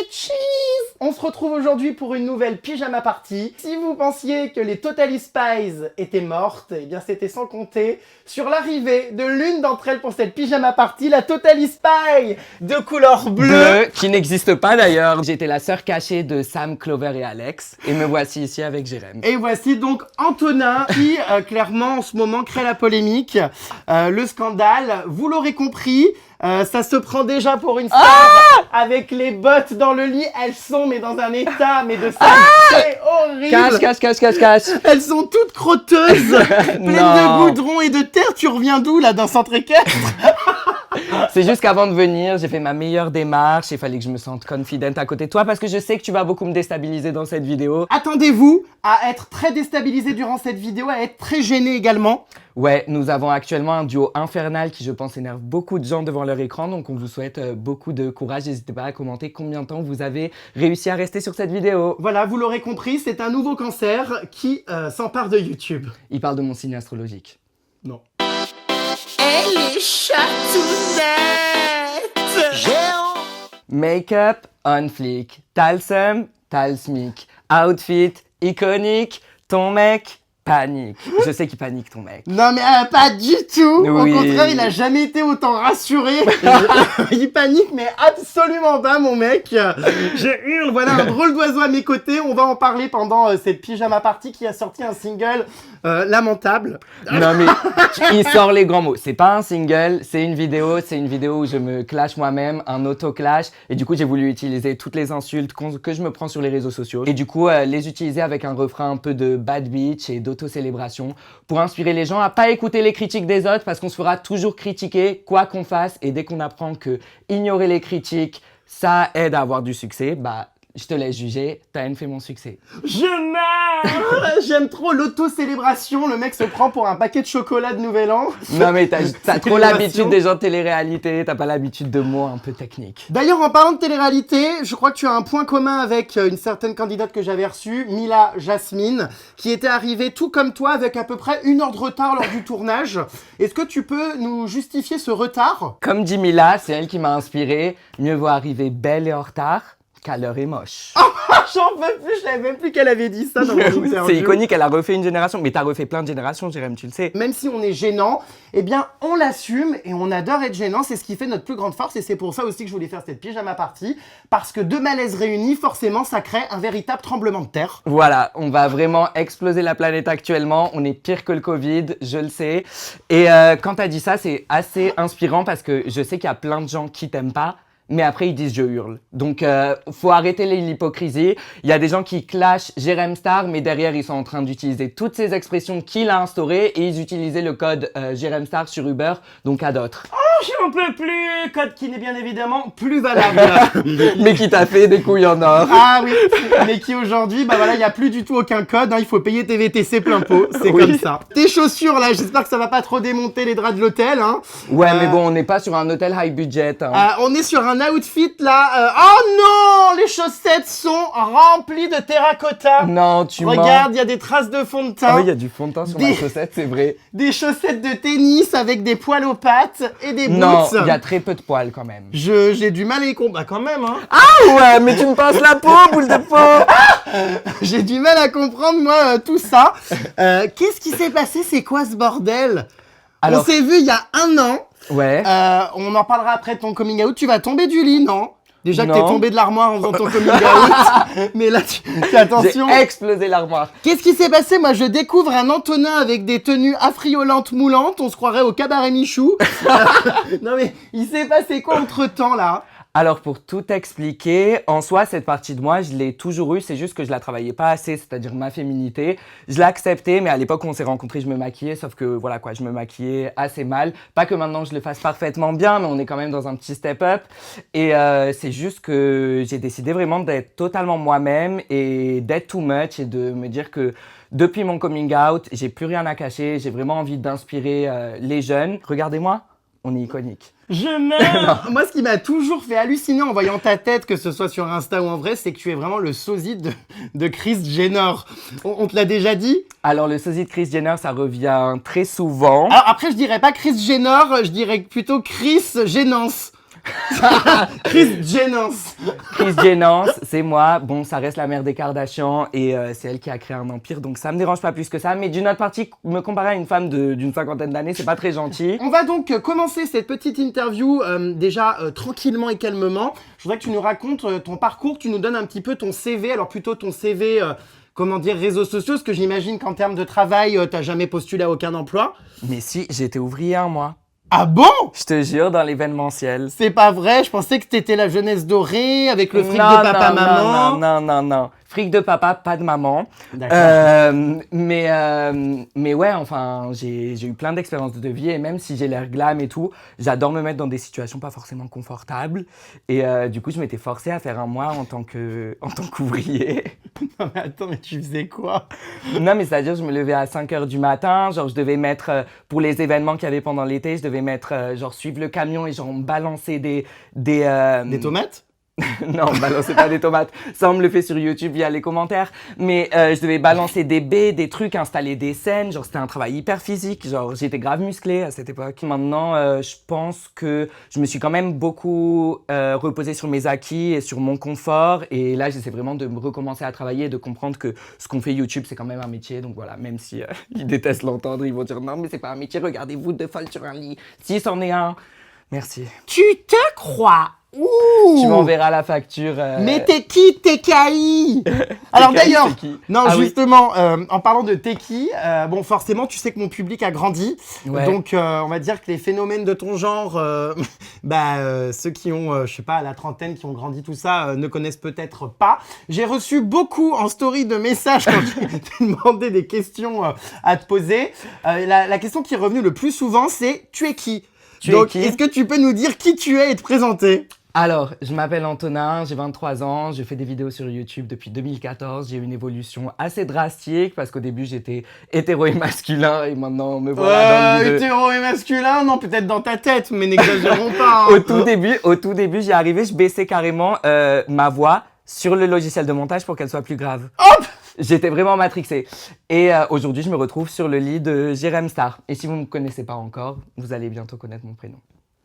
bitches! On se retrouve aujourd'hui pour une nouvelle pyjama party. Si vous pensiez que les Totally Spies étaient mortes, eh bien c'était sans compter sur l'arrivée de l'une d'entre elles pour cette pyjama party, la Totally Spy de couleur bleue. Qui n'existe pas d'ailleurs. J'étais la sœur cachée de Sam, Clover et Alex. Et me voici ici avec Jérém. Et voici donc Antonin qui clairement en ce moment crée la polémique, le scandale. Vous l'aurez compris, ça se prend déjà pour une star avec les bottes dans le lit. Elles sont mais dans un état mais de saleté horrible. Cache. Elles sont toutes crotteuses, pleines de goudron et de terre. Tu reviens d'où là, d'un centre équestre? C'est juste qu'avant de venir, j'ai fait ma meilleure démarche. Il fallait que je me sente confident à côté de toi parce que je sais que tu vas beaucoup me déstabiliser dans cette vidéo. Attendez-vous à être très déstabilisé durant cette vidéo, à être très gêné également. Ouais, nous avons actuellement un duo infernal qui, je pense, énerve beaucoup de gens devant leur écran. Donc, on vous souhaite beaucoup de courage. N'hésitez pas à commenter combien de temps vous avez réussi à rester sur cette vidéo. Voilà, vous l'aurez compris, c'est un nouveau cancer qui s'empare de YouTube. Il parle de mon signe astrologique. Non. Elle est chatounette. Make-up on fleek, talsum, talsmic, outfit iconique, ton mec panique. Je sais qu'il panique ton mec. Non mais pas du tout. Oui. Au contraire, il a jamais été autant rassuré. Il panique mais absolument pas mon mec. Je hurle. Voilà un drôle d'oiseau à mes côtés. On va en parler pendant cette pyjama party qui a sorti un single lamentable. Non mais il sort les grands mots. C'est pas un single, c'est une vidéo où je me clash moi-même, un auto-clash. Et du coup, j'ai voulu utiliser toutes les insultes que je me prends sur les réseaux sociaux. Et du coup, les utiliser avec un refrain un peu de bad bitch et d'auto-célébration pour inspirer les gens à pas écouter les critiques des autres parce qu'on se fera toujours critiquer quoi qu'on fasse. Et dès qu'on apprend que ignorer les critiques, ça aide à avoir du succès, bah je te laisse juger, t'as fait mon succès. Je meurs. J'aime trop l'auto-célébration. Le mec se prend pour un paquet de chocolat de Nouvel An. Non mais t'as trop l'habitude des gens de télé-réalité, t'as pas l'habitude de mots un peu techniques. D'ailleurs, en parlant de télé-réalité, je crois que tu as un point commun avec une certaine candidate que j'avais reçue, Mila Jasmine, qui était arrivée tout comme toi avec à peu près 1 heure de retard lors du tournage. Est-ce que tu peux nous justifier ce retard? Comme dit Mila, c'est elle qui m'a inspiré. Mieux vaut arriver belle et en retard qu'à l'heure est moche. J'en peux plus, je savais même plus qu'elle avait dit ça dans mon interview. C'est iconique, elle a refait une génération. Mais t'as refait plein de générations, Jérém, tu le sais. Même si on est gênant, eh bien, on l'assume et on adore être gênant. C'est ce qui fait notre plus grande force et c'est pour ça aussi que je voulais faire cette pyjama party. Parce que deux malaises réunis, forcément, ça crée un véritable tremblement de terre. Voilà, on va vraiment exploser la planète actuellement. On est pire que le Covid, je le sais. Et quand t'as dit ça, c'est assez inspirant parce que je sais qu'il y a plein de gens qui t'aiment pas. Mais après, ils disent je hurle. Donc, faut arrêter l'hypocrisie. Il y a des gens qui clashent Jérém Star, mais derrière, ils sont en train d'utiliser toutes ces expressions qu'il a instaurées et ils utilisaient le code Jérém Star sur Uber, donc à d'autres. Oh, j'en peux plus. Code qui n'est bien évidemment plus valable. Mais qui t'a fait des couilles en or. Ah oui, mais qui aujourd'hui, bah voilà, il n'y a plus du tout aucun code. Hein, il faut payer tes VTC plein pot. C'est Oui. comme ça. Tes chaussures, là, j'espère que ça va pas trop démonter les draps de l'hôtel. Hein. Ouais, mais bon, on n'est pas sur un hôtel high budget. Hein. On est sur un outfit là. Oh non, les chaussettes sont remplies de terracotta. Non, tu mens. Regarde, il y a des traces de fond de teint. Ah oui, il y a du fond de teint sur Des- ma chaussette, c'est vrai. Des chaussettes de tennis avec des poils aux pattes et des Non, boots. il y a très peu de poils quand même. J'ai du mal à y comprendre. Bah quand même, hein. Ah ouais, mais tu me passes la peau, boule de peau. J'ai du mal à comprendre, moi, tout ça. Qu'est-ce qui s'est passé? C'est quoi ce bordel? Alors- On s'est vu il y a 1 an. Ouais. On en parlera après de ton coming out. Tu vas tomber du lit, non? Déjà que Non. t'es tombé de l'armoire en faisant ton coming out. Mais là, fais attention. J'ai explosé l'armoire. Qu'est-ce qui s'est passé? Moi, je découvre un Antonin avec des tenues affriolantes moulantes. On se croirait au cabaret Michou. Non mais, il s'est passé quoi entre-temps, là? Alors pour tout expliquer, en soi cette partie de moi je l'ai toujours eue, c'est juste que je la travaillais pas assez, c'est-à-dire ma féminité. Je l'acceptais, mais à l'époque où on s'est rencontrés je me maquillais, sauf que voilà quoi, je me maquillais assez mal. Pas que maintenant je le fasse parfaitement bien, mais on est quand même dans un petit step-up. Et c'est juste que j'ai décidé vraiment d'être totalement moi-même et d'être too much et de me dire que depuis mon coming out, j'ai plus rien à cacher, j'ai vraiment envie d'inspirer les jeunes. Regardez-moi, on est iconique. Je meurs. Moi, ce qui m'a toujours fait halluciner en voyant ta tête, que ce soit sur Insta ou en vrai, c'est que tu es vraiment le sosie de Kris Jenner. On te l'a déjà dit? Alors, le sosie de Kris Jenner, ça revient très souvent. Alors après, je dirais pas Kris Jenner, je dirais plutôt Kris Gênance. Kris Jenance. Kris Jenance, c'est moi. Bon, ça reste la mère des Kardashians et c'est elle qui a créé un empire, donc ça me dérange pas plus que ça. Mais d'une autre partie, me comparer à une femme d'une cinquantaine d'années, c'est pas très gentil. On va donc commencer cette petite interview déjà tranquillement et calmement. Je voudrais que tu nous racontes ton parcours, tu nous donnes un petit peu ton CV, alors plutôt ton CV, comment dire, réseaux sociaux, parce que j'imagine qu'en termes de travail, t'as jamais postulé à aucun emploi. Mais si, j'étais ouvrier un mois. Ah bon? Je te jure, dans l'événementiel. C'est pas vrai, je pensais que t'étais la jeunesse dorée avec le fric de papa-maman. Non. Fric de papa, pas de maman. D'accord. Mais ouais, enfin, j'ai eu plein d'expériences de vie et même si j'ai l'air glam et tout, j'adore me mettre dans des situations pas forcément confortables. Et du coup, je m'étais forcée à faire un mois en tant qu'ouvrier. Non mais attends, mais tu faisais quoi? Non, mais c'est-à-dire, je me levais à 5h du matin, genre je devais mettre, pour les événements qu'il y avait pendant l'été, je devais mettre, genre suivre le camion et genre balancer des Des tomates? Non, balancer pas des tomates. Ça, on me le fait sur YouTube via les commentaires. Mais je devais balancer des baies, des trucs, installer des scènes. Genre, c'était un travail hyper physique. Genre, j'étais grave musclée à cette époque. Maintenant, je pense que je me suis quand même beaucoup reposée sur mes acquis et sur mon confort. Et là, j'essaie vraiment de me recommencer à travailler et de comprendre que ce qu'on fait YouTube, c'est quand même un métier. Donc voilà, même si ils détestent l'entendre, ils vont dire non, mais c'est pas un métier. Regardez-vous deux folles sur un lit. Si, c'en est un. Merci. Tu te crois? Ouh! Tu m'enverras la facture. Mais t'es qui, TKI? Alors d'ailleurs, c'est qui non, Ah oui. justement, en parlant de Teki, bon, forcément, tu sais que mon public a grandi. Ouais. Donc, on va dire que les phénomènes de ton genre, ceux qui ont, je sais pas, la trentaine, qui ont grandi tout ça, ne connaissent peut-être pas. J'ai reçu beaucoup en story de messages quand j'ai demandé des questions à te poser. La question qui est revenue le plus souvent, c'est « Tu es qui ?» Donc, est-ce que tu peux nous dire qui tu es et te présenter? Alors, je m'appelle Antonin, j'ai 23 ans, je fais des vidéos sur YouTube depuis 2014. J'ai eu une évolution assez drastique parce qu'au début, j'étais hétéro et masculin et maintenant, me voilà dans le milieu. Hétéro et masculin, non, peut-être dans ta tête, mais n'exagérons pas. Hein. Au tout début, j'y arrivais, je baissais carrément ma voix sur le logiciel de montage pour qu'elle soit plus grave. Hop! J'étais vraiment matrixée. Et aujourd'hui, je me retrouve sur le lit de Jérém Star. Et si vous ne me connaissez pas encore, vous allez bientôt connaître mon prénom.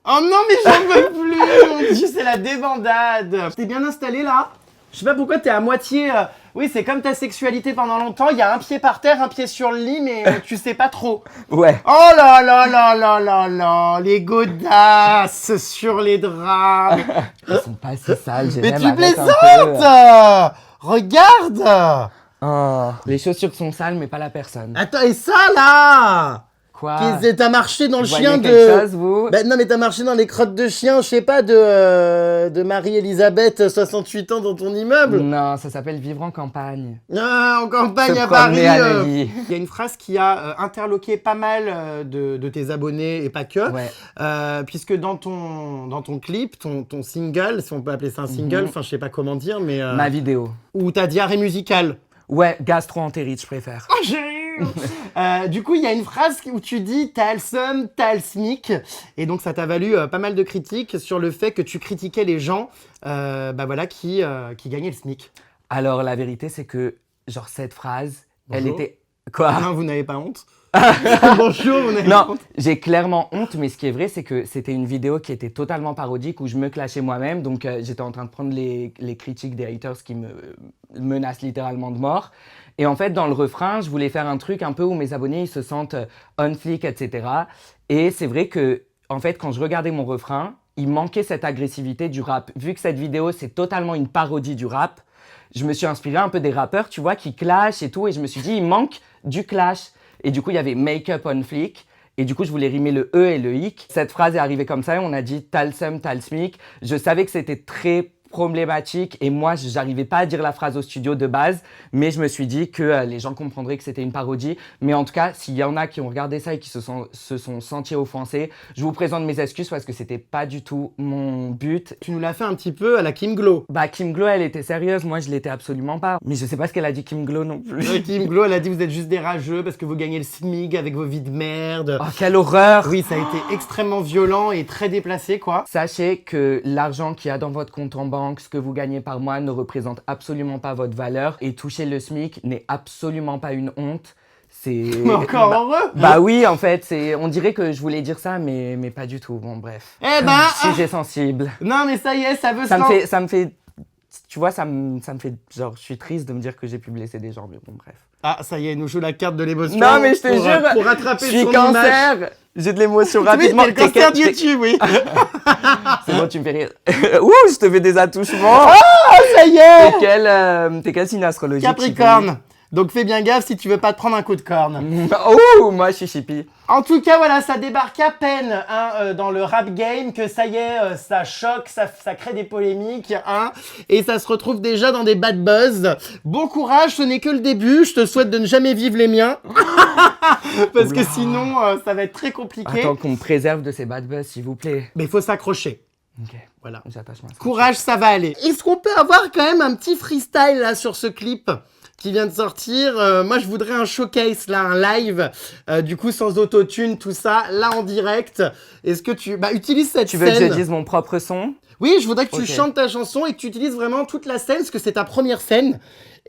Oh non, mais j'en peux plus! Mon Dieu, c'est la débandade! T'es bien installé là? Je sais pas pourquoi t'es à moitié. Oui, c'est comme ta sexualité pendant longtemps. Il y a un pied par terre, un pied sur le lit, mais tu sais pas trop. Ouais. Oh là là là là là là! Les godasses sur les draps! Ils sont pas si sales, Mais Jérém. tu arrête un plaisantes! Regarde! peu. Oh, les chaussures sont sales, mais pas la personne. Attends, et ça là? Quoi? T'as marché dans le Vous chien voyez quelque de. chose, vous? Bah non, mais t'as marché dans les crottes de chien, je sais pas, de Marie-Elisabeth, 68 ans, dans ton immeuble. Non, ça s'appelle vivre en campagne. Ah, en campagne Se à Paris. promener à Neuilly. Il y a une phrase qui a interloqué pas mal de tes abonnés et pas que, Ouais. puisque dans ton clip, ton single, si on peut appeler ça un single, enfin je sais pas comment dire, mais Ma vidéo. où ta diarrhée musicale. Ouais, gastro-entérite, je préfère. Oh, j'ai eu. Du coup, il y a une phrase où tu dis t'as le seum, t'as le SMIC, et donc ça t'a valu pas mal de critiques sur le fait que tu critiquais les gens, qui gagnaient le SMIC. Alors, la vérité, c'est que, genre, cette phrase, elle Bonjour. était... Quoi? Non, vous n'avez pas honte. Bonjour, vous n'avez pas Non, honte. j'ai clairement honte, mais ce qui est vrai, c'est que c'était une vidéo qui était totalement parodique où je me clashais moi-même. Donc, j'étais en train de prendre les critiques des haters qui me menacent littéralement de mort. Et en fait, dans le refrain, je voulais faire un truc un peu où mes abonnés ils se sentent on fleek, etc. Et c'est vrai que, en fait, quand je regardais mon refrain, il manquait cette agressivité du rap. Vu que cette vidéo, c'est totalement une parodie du rap, je me suis inspiré un peu des rappeurs, tu vois, qui clashent et tout. Et je me suis dit, il manque du clash. Et du coup, il y avait Make-up on fleek. Et du coup, je voulais rimer le E et le hic. Cette phrase est arrivée comme ça et on a dit t'as le seum, t'as le SMIC. Je savais que c'était très problématique et moi, j'arrivais pas à dire la phrase au studio de base, mais je me suis dit que les gens comprendraient que c'était une parodie. Mais en tout cas, s'il y en a qui ont regardé ça et qui se sont sentis offensés, je vous présente mes excuses parce que c'était pas du tout mon but. Tu nous l'as fait un petit peu à la Kim Glow. Bah, Kim Glow, elle était sérieuse, moi je l'étais absolument pas. Mais je sais pas ce qu'elle a dit Kim Glow non plus. Kim Glow, elle a dit vous êtes juste des rageux parce que vous gagnez le SMIC avec vos vies de merde. Oh, quelle horreur! Oui, ça a été extrêmement violent et très déplacé, quoi. Sachez que l'argent qu'il y a dans votre compte en banque, ce que vous gagnez par mois ne représente absolument pas votre valeur et toucher le SMIC n'est absolument pas une honte. Mais encore heureux. Bah oui, en fait, on dirait que je voulais dire ça, mais pas du tout. Bon, bref. Eh ben, Sujet sensible. non mais ça y est, ça veut Ça me fait, tu vois, ça me fait, genre, je suis triste de me dire que j'ai pu blesser des gens, mais bon, bref. Ah, ça y est, il nous joue la carte de l'émotion. Non, mais je te jure, pour rattraper je suis son cancer, image. j'ai de l'émotion Oui, rapidement. t'es le cancer de YouTube, oui. C'est bon, tu me fais rire. Ouh, je te fais des attouchements. Ça y est. T'es quel signe astrologique? Capricorne. Donc fais bien gaffe si tu veux pas te prendre un coup de corne. Oh, moi je suis chippie. En tout cas, voilà, ça débarque à peine dans le rap game que ça y est, ça choque, ça crée des polémiques, et ça se retrouve déjà dans des bad buzz. Bon courage, ce n'est que le début. Je te souhaite de ne jamais vivre les miens, parce que sinon, ça va être très compliqué. Attends qu'on me préserve de ces bad buzz, s'il vous plaît. Mais il faut s'accrocher. Ok, Voilà. j'attache ma Courage, ça va aller. Est-ce qu'on peut avoir quand même un petit freestyle là sur ce clip qui vient de sortir? Moi, je voudrais un showcase là, un live, du coup sans autotune, tout ça, là en direct. Est-ce que tu utilises cette Tu scène? veux que je dise mon propre son? Oui, je voudrais que tu Ok. chantes ta chanson et que tu utilises vraiment toute la scène, parce que c'est ta première scène.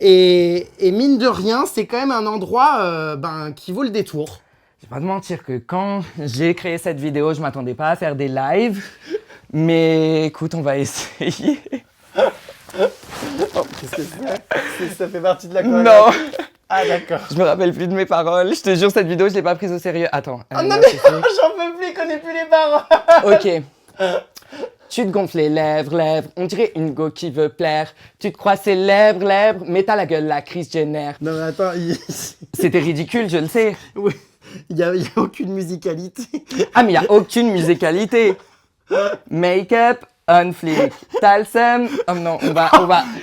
Et mine de rien, c'est quand même un endroit qui vaut le détour. Je vais pas te mentir que quand j'ai créé cette vidéo, je m'attendais pas à faire des lives. Mais écoute, on va essayer. Oh, qu'est-ce que c'est? Ça fait partie de la Non, chorégraphie. Ah d'accord. je me rappelle plus de mes paroles. Je te jure, cette vidéo, je l'ai pas prise au sérieux. Attends. Oh non là, mais c'est fait. j'en peux plus, je connais plus les paroles. Ok. Tu te gonfles les lèvres, on dirait une go qui veut plaire. Tu te crois lèvres, mais t'as la gueule la Kris Jenner. Non mais attends, C'était ridicule, je le sais. oui, il y a aucune musicalité. Ah, mais il y a aucune musicalité. Make-up on fleek. T'as le seum. Oh non, on va.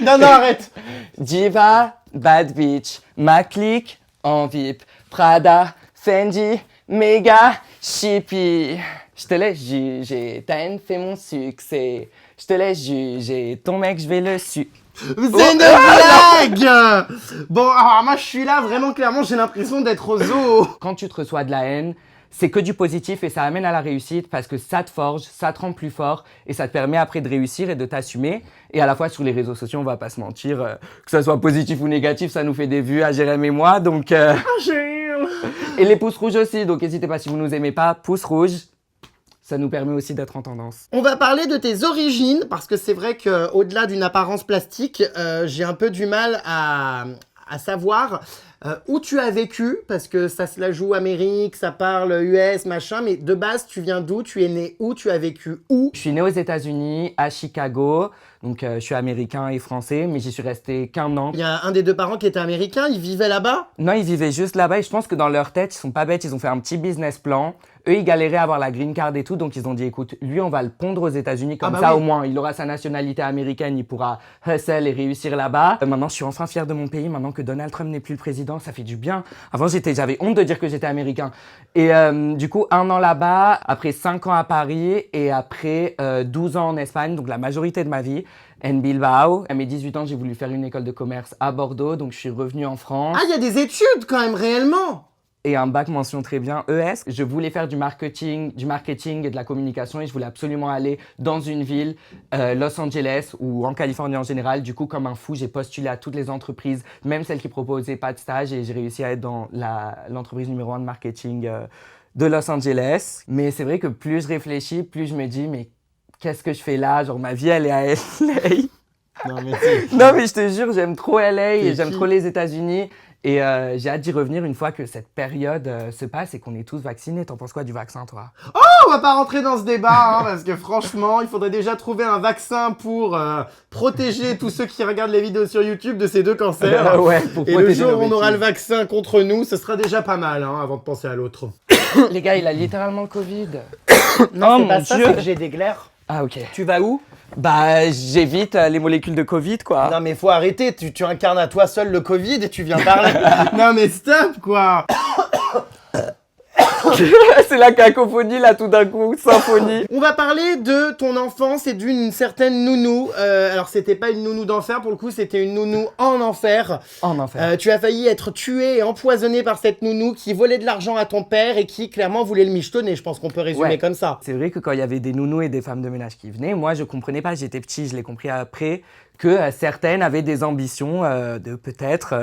Non, arrête. Diva, bad bitch. Ma clique en VIP. Prada, Fendi, méga, chippy. Je te laisse juger, t'as une fait mon succès. Je te laisse juger, ton mec, je vais le su. C'est une blague. Bon, alors moi je suis là, vraiment clairement, j'ai l'impression d'être au zoo. Quand tu te reçois de la haine, c'est que du positif et ça amène à la réussite parce que ça te forge, ça te rend plus fort et ça te permet après de réussir et de t'assumer. Et à la fois sur les réseaux sociaux, on va pas se mentir, que ça soit positif ou négatif, ça nous fait des vues à Jérémy et moi. Donc, et les pouces rouges aussi, donc n'hésitez pas si vous nous aimez pas, pouces rouges. Ça nous permet aussi d'être en tendance. On va parler de tes origines, parce que c'est vrai qu'au-delà d'une apparence plastique, j'ai un peu du mal à savoir où tu as vécu, parce que ça se la joue Amérique, ça parle US, machin, mais de base, tu viens d'où? Tu es né où? Tu as vécu où? Je suis né aux États-Unis, à Chicago, donc je suis américain et français, mais j'y suis resté qu'1 an. Il y a un des deux parents qui était américain, il vivait là-bas? Non, ils vivaient juste là-bas et je pense que dans leur tête, ils sont pas bêtes, ils ont fait un petit business plan. Eux, ils galéraient à avoir la green card et tout, donc ils ont dit, écoute, lui, on va le pondre aux États-Unis, comme ça, oui. au moins, il aura sa nationalité américaine, il pourra hustle et réussir là-bas. Maintenant, je suis enfin fier de mon pays, maintenant que Donald Trump n'est plus le président, ça fait du bien. Avant, j'avais honte de dire que j'étais américain. Et du coup, 1 an là-bas, après 5 ans à Paris et après 12 ans en Espagne, donc la majorité de ma vie. En Bilbao. À mes 18 ans, j'ai voulu faire une école de commerce à Bordeaux, donc je suis revenu en France. Ah, il y a des études quand même, réellement. Et un bac mention très bien ES. Je voulais faire du marketing et de la communication et je voulais absolument aller dans une ville, Los Angeles ou en Californie en général. Du coup, comme un fou, j'ai postulé à toutes les entreprises, même celles qui proposaient pas de stage et j'ai réussi à être dans l'entreprise numéro 1 de marketing de Los Angeles. Mais c'est vrai que plus je réfléchis, plus je me dis, mais qu'est-ce que je fais là? Genre, ma vie, elle est à LA. Non, mais je te jure, j'aime trop LA et j'aime trop les États-Unis. Et j'ai hâte d'y revenir une fois que cette période se passe et qu'on est tous vaccinés. T'en penses quoi du vaccin, toi? Oh, on va pas rentrer dans ce débat, parce que franchement, il faudrait déjà trouver un vaccin pour protéger tous ceux qui regardent les vidéos sur YouTube de ces deux cancers. Ouais, pour et le protéger jour nos où on aura le bêtises. vaccin contre nous, ce sera déjà pas mal, avant de penser à l'autre. Les gars, il a littéralement le Covid. Non, Oh c'est pas mon ça, Dieu. c'est que j'ai des glaires. Ah, ok. Tu vas où? Bah, j'évite les molécules de Covid, quoi. Non mais faut arrêter, tu incarnes à toi seul le Covid et tu viens parler. Non mais stop quoi. C'est la cacophonie, là, tout d'un coup, symphonie. On va parler de ton enfance et d'une certaine nounou. Alors c'était pas une nounou d'enfer pour le coup, c'était une nounou en enfer. En enfer. Tu as failli être tué et empoisonné par cette nounou qui volait de l'argent à ton père et qui clairement voulait le michetonner. Je pense qu'on peut résumer Ouais. comme ça. C'est vrai que quand il y avait des nounous et des femmes de ménage qui venaient, moi, je comprenais pas, j'étais petit, je l'ai compris après, que certaines avaient des ambitions de peut-être,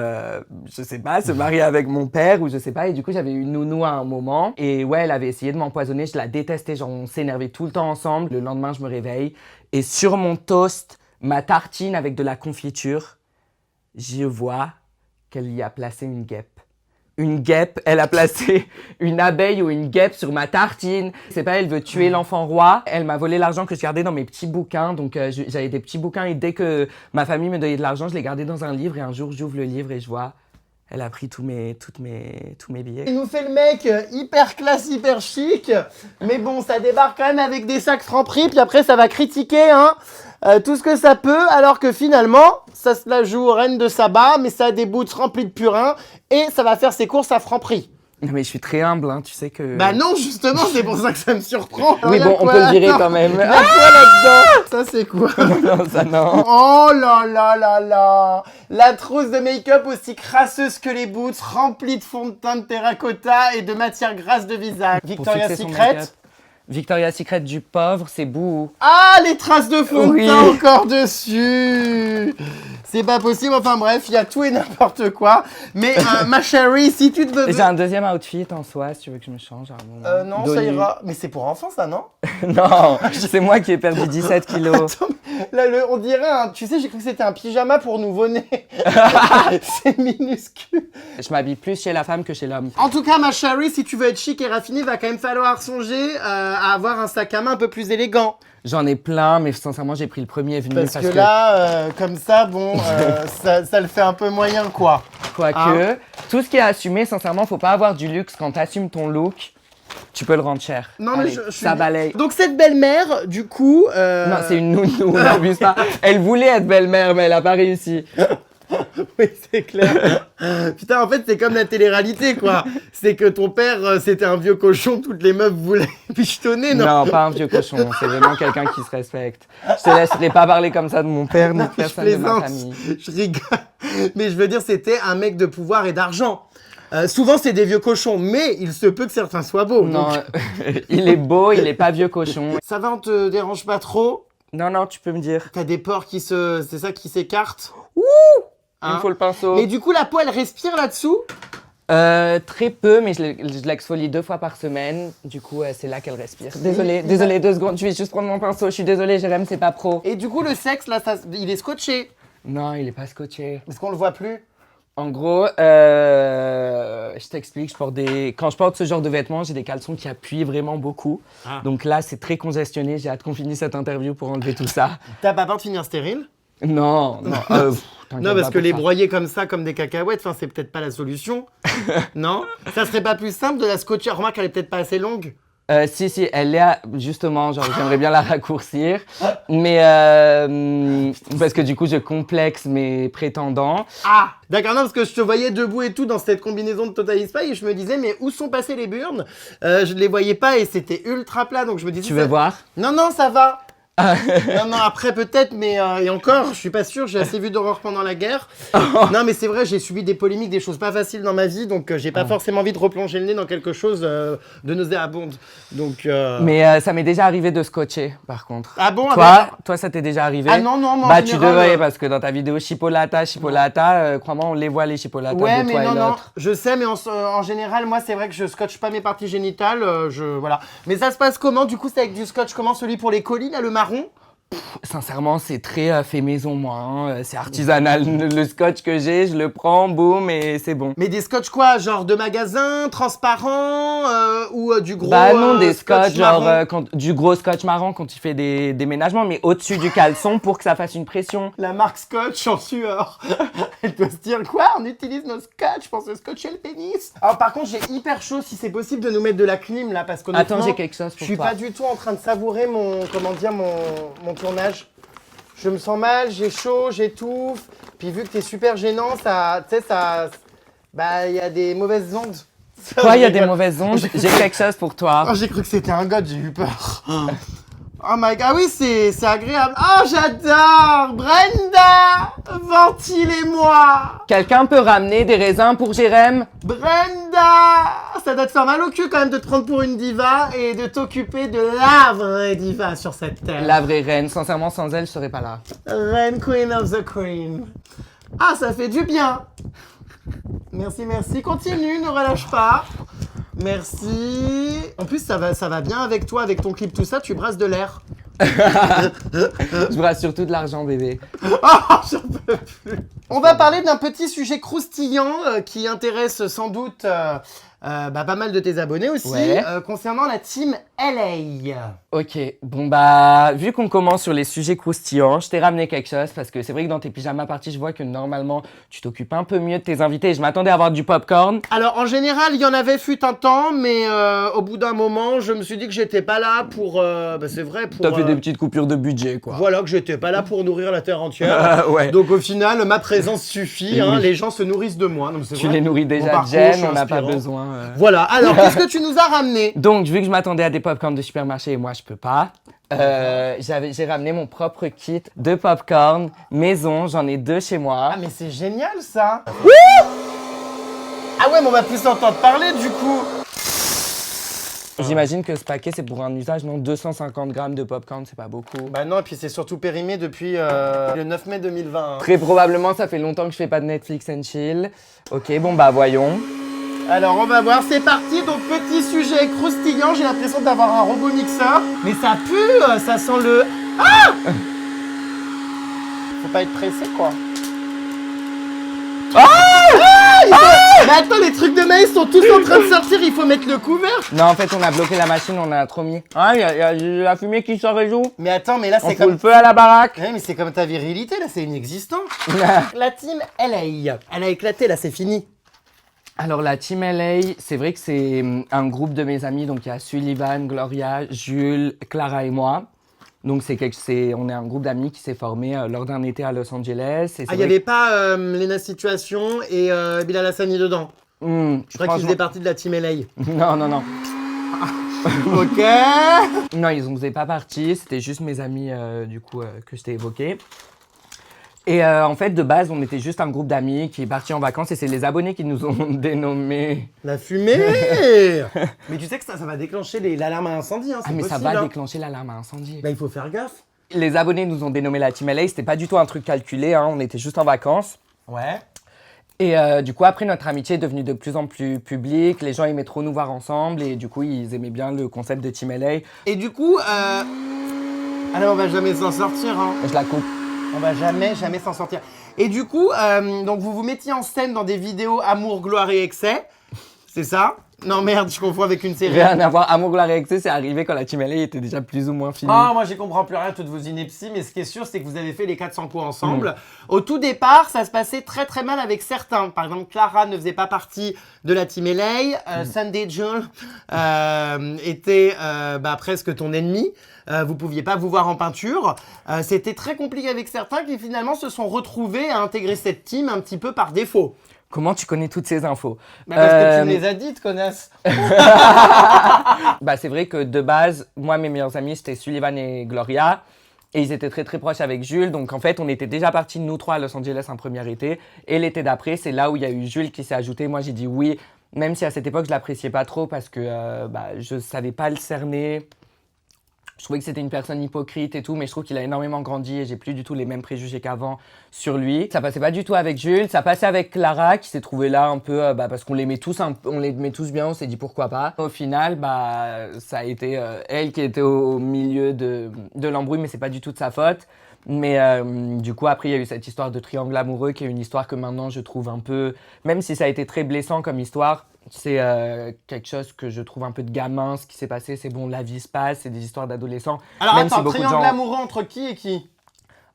je sais pas, se marier avec mon père ou je sais pas. Et du coup, j'avais une nounou à un moment. Et ouais, elle avait essayé de m'empoisonner. Je la détestais. Genre, on s'énervait tout le temps ensemble. Le lendemain, je me réveille. Et sur mon toast, ma tartine avec de la confiture, je vois qu'elle y a placé une guêpe. Une guêpe, elle a placé une abeille ou une guêpe sur ma tartine. C'est pas, elle veut tuer l'enfant roi. Elle m'a volé l'argent que je gardais dans mes petits bouquins. Donc j'avais des petits bouquins et dès que ma famille me donnait de l'argent, je les gardais dans un livre. Et un jour, j'ouvre le livre et je vois, elle a pris tous mes billets. Il nous fait le mec hyper classe, hyper chic. Mais bon, ça débarque quand même avec des sacs Franprix. Puis après, ça va critiquer tout ce que ça peut. Alors que finalement, ça se la joue reine de Saba. Mais ça a des boots remplis de purin. Et ça va faire ses courses à Franprix. Non, mais je suis très humble, hein, tu sais que... Bah non, justement, c'est pour ça que ça me surprend. Oui, bon, on peut le virer quand même. Y'a quoi là-dedans? Ça, c'est quoi? Non, ça non. Oh là là là là! La trousse de make-up aussi crasseuse que les boots, remplie de fond de teint de terracotta et de matière grasse de visage. Victoria's fixer son Secret. make-up. Victoria's Secret du pauvre, c'est Boo. Ah, les traces de fond de Oui. teint encore dessus! C'est pas possible, enfin bref, il y a tout et n'importe quoi. Mais ma chérie, si tu te veux... J'ai un deuxième outfit en soi, si tu veux que je me change à un moment. non, ça ira. Mais c'est pour enfants, ça, non? Non, c'est moi qui ai perdu 17 kilos. Attends, là, on dirait tu sais, j'ai cru que c'était un pyjama pour nouveau-né. C'est minuscule. Je m'habille plus chez la femme que chez l'homme. En tout cas, ma chérie, si tu veux être chic et raffinée, va quand même falloir songer à avoir un sac à main un peu plus élégant. J'en ai plein, mais sincèrement, j'ai pris le premier venu. Parce que là, comme ça, bon, ça le fait un peu moyen, quoi. Quoique, tout ce qui est assumé, sincèrement, faut pas avoir du luxe quand t'assumes ton look. Tu peux le rendre cher. Non, allez, mais je suis... ça balaye. Donc, cette belle-mère, du coup... Non, c'est une nounou, n'abuse pas. Elle voulait être belle-mère, mais elle a pas réussi. Oui, c'est clair. Putain, en fait, c'est comme la télé-réalité, quoi. C'est que ton père, c'était un vieux cochon, toutes les meufs voulaient pichetonner, non? Non, pas un vieux cochon, c'est vraiment quelqu'un qui se respecte. Je te laisserai pas parler comme ça de mon père, ni de personne de ma famille. Je rigole. Mais je veux dire, c'était un mec de pouvoir et d'argent. Souvent, c'est des vieux cochons, mais il se peut que certains soient beaux. Non, donc. il est beau, il est pas vieux cochon. Ça va, on te dérange pas trop? Non, tu peux me dire. T'as des pores c'est ça, qui s'écartent? Il me faut le pinceau. Mais du coup, la peau, elle respire là-dessous? Très peu, mais je l'exfolie 2 fois par semaine. Du coup, c'est là qu'elle respire. Désolée, 2 secondes. Je vais juste prendre mon pinceau. Je suis désolée, Jérém, c'est pas pro. Et du coup, le sexe, là, il est scotché. Non, il est pas scotché. Est-ce qu'on le voit plus? En gros, je t'explique, quand je porte ce genre de vêtements, j'ai des caleçons qui appuient vraiment beaucoup. Ah. Donc là, c'est très congestionné. J'ai hâte qu'on finisse cette interview pour enlever tout ça. T'as pas peur de finir stérile? Non. Non, parce que les broyer comme ça, comme des cacahuètes, c'est peut-être pas la solution. Non? Ça serait pas plus simple de la scotcher? Remarque, elle est peut-être pas assez longue. Si, elle est justement, genre j'aimerais bien la raccourcir, mais parce que du coup je complexe mes prétendants. Ah, d'accord, non, parce que je te voyais debout et tout dans cette combinaison de Total Spy et je me disais, mais où sont passées les burnes? Je les voyais pas et c'était ultra plat, donc je me disais... Tu veux voir? Non, ça va. Non, après peut-être, mais et encore, je suis pas sûr, j'ai assez vu d'horreur pendant la guerre. Non, mais c'est vrai, j'ai subi des polémiques, des choses pas faciles dans ma vie, donc j'ai pas forcément envie de replonger le nez dans quelque chose de nauséabonde. Donc. Mais ça m'est déjà arrivé de scotcher, par contre. Ah bon? Toi, ça t'est déjà arrivé? Ah non, moi. Bah, tu devrais, parce que dans ta vidéo Chipolata, crois-moi, on les voit les Chipolata ouais, de mais toi et non, l'autre. je sais, mais en général, moi, c'est vrai que je scotche pas mes parties génitales, voilà. Mais ça se passe comment? Du coup, c'est avec du scotch comment? Celui pour les colis, là, le marron? Sincèrement, c'est très fait maison, moi. Hein. C'est artisanal. Le scotch que j'ai, je le prends, boum, et c'est bon. Mais des scotch quoi? Genre de magasin, transparent ou du gros Bah non, des scotch, genre du gros scotch marron quand tu fais des déménagements, mais au-dessus du caleçon pour que ça fasse une pression. La marque Scotch en sueur. Elle doit se dire quoi? On utilise nos scotch pour se scotcher le pénis. Alors par contre, j'ai hyper chaud si c'est possible de nous mettre de la clim là parce que attends, j'ai quelque chose pour toi. Je suis pas du tout en train de savourer mon tournage. Je me sens mal, j'ai chaud, j'étouffe. Puis vu que t'es super gênant, bah il y a des mauvaises ondes. Quoi, il y a des mauvaises ondes? J'ai quelque chose pour toi. Oh, j'ai cru que c'était un god, j'ai eu peur. Oh my god, ah oui, c'est agréable. Oh, j'adore! Brenda! ventilez-moi. Quelqu'un peut ramener des raisins pour Jérém? Brenda, ça doit te faire mal au cul quand même de te prendre pour une diva et de t'occuper de la vraie diva sur cette terre. La vraie reine, sincèrement, sans elle, je serais pas là. Reine Queen of the Cream. Ah, ça fait du bien. Merci, merci. Continue, ne relâche pas. Merci. En plus, ça va bien avec toi, avec ton clip, tout ça, tu brasses de l'air. Je brasse surtout de l'argent, bébé. Oh, j'en peux plus. On va parler d'un petit sujet croustillant qui intéresse sans doute pas mal de tes abonnés aussi, Ouais. concernant la team LA. Ok, bon bah, vu qu'on commence sur les sujets croustillants, je t'ai ramené quelque chose parce que c'est vrai que dans tes pyjamas parties, je vois que normalement, tu t'occupes un peu mieux de tes invités et je m'attendais à avoir du popcorn. Alors, en général, il y en avait fut un temps, mais au bout d'un moment, je me suis dit que j'étais pas là pour... c'est vrai, pour... T'as fait des petites coupures de budget, quoi. Voilà, que j'étais pas là pour nourrir la terre entière. Ouais. Donc, au final, ma présence suffit. Et Hein, oui. les gens se nourrissent de moi. Donc, c'est Tu vrai. les nourris Mon déjà, parcours, je Jen, suis on n'a pas inspirant. besoin. Voilà, alors, qu'est-ce que tu nous as ramené? Donc, vu que je m'attendais à des popcorn de supermarché et moi, je peux pas, j'ai ramené mon propre kit de popcorn maison. J'en ai 2 chez moi. Ah, mais c'est génial, ça. Ah ouais, mais on va plus s'entendre parler, du coup. J'imagine que ce paquet, c'est pour un usage, non? 250 grammes de popcorn, c'est pas beaucoup. Bah non, et puis c'est surtout périmé depuis le 9 mai 2020. Très probablement, ça fait longtemps que je fais pas de Netflix and chill. Ok, bon bah voyons. Alors, on va voir, c'est parti. Donc, petit sujet croustillant. J'ai l'impression d'avoir un robot mixeur. Mais ça pue, ça sent le... Ah! Faut pas être pressé, quoi. Mais attends, les trucs de maïs sont tous en train de sortir, il faut mettre le couvercle. Non, en fait, on a bloqué la machine, on a trop mis. Ah, il y a la fumée qui sort et joue. Mais attends, mais là, On c'est fout le comme... feu à la baraque. Ouais, mais c'est comme ta virilité, là, c'est inexistant. La team LA, elle a éclaté, là, c'est fini. Alors, la Team LA, c'est vrai que c'est un groupe de mes amis. Donc, il y a Sullivan, Gloria, Jules, Clara et moi. Donc, on est un groupe d'amis qui s'est formé lors d'un été à Los Angeles. Et Ah, il n'y avait pas Lena Situation et Bilal Hassani dedans. Je crois qu'ils faisaient partie de la team LA. Non, non, non. Ok. Non, ils ne faisaient pas partie. C'était juste mes amis, que je t'ai évoqués. Et en fait, de base, on était juste un groupe d'amis qui est parti en vacances et c'est les abonnés qui nous ont dénommés. La fumée. Mais tu sais que ça va déclencher l'alarme à incendie, hein, c'est Ah, mais possible, ça va hein. déclencher l'alarme à incendie. Bah, il faut faire gaffe. Les abonnés nous ont dénommé la Team LA. C'était pas du tout un truc calculé, hein, on était juste en vacances. Ouais. Et du coup, après, notre amitié est devenue de plus en plus publique. Les gens aimaient trop nous voir ensemble et du coup, ils aimaient bien le concept de Team LA. Et du coup, alors on va jamais s'en sortir, hein. Je la coupe. On va jamais s'en sortir. Et du coup, donc vous vous mettiez en scène dans des vidéos Amour, Gloire et Excès, c'est ça? Non merde, je confonds avec une série. Rien à voir. Amour, gloire et excès, c'est arrivé quand la Team LA était déjà plus ou moins finie. Ah, moi j'y comprends plus rien, toutes vos inepties, mais ce qui est sûr, c'est que vous avez fait les 400 coups ensemble. Au tout départ, ça se passait très très mal avec certains. Par exemple, Clara ne faisait pas partie de la team LA. Sunday Joel était presque ton ennemi. Vous pouviez pas vous voir en peinture. C'était très compliqué avec certains qui finalement se sont retrouvés à intégrer cette team un petit peu par défaut. Comment tu connais toutes ces infos? Parce que tu me les as dites, connasse. C'est vrai que de base, moi, mes meilleurs amis, c'était Sullivan et Gloria. Et ils étaient très très proches avec Jules. Donc en fait, on était déjà partis, nous trois, à Los Angeles un premier été. Et l'été d'après, c'est là où il y a eu Jules qui s'est ajouté. Moi, j'ai dit oui, même si à cette époque, je l'appréciais pas trop parce que je savais pas le cerner. Je trouvais que c'était une personne hypocrite et tout, mais je trouve qu'il a énormément grandi et j'ai plus du tout les mêmes préjugés qu'avant sur lui. Ça passait pas du tout avec Jules, ça passait avec Clara qui s'est trouvée là un peu parce qu'on l'aimait tous, on l'aimait tous bien, on s'est dit pourquoi pas. Au final, ça a été elle qui était au milieu de l'embrouille, mais c'est pas du tout de sa faute. Mais du coup, après, il y a eu cette histoire de triangle amoureux qui est une histoire que maintenant je trouve un peu, même si ça a été très blessant comme histoire, c'est quelque chose que je trouve un peu de gamin. Ce qui s'est passé, c'est bon, la vie se passe, c'est des histoires d'adolescents. Alors même attends, si beaucoup de triangle gens... amoureux entre qui et qui?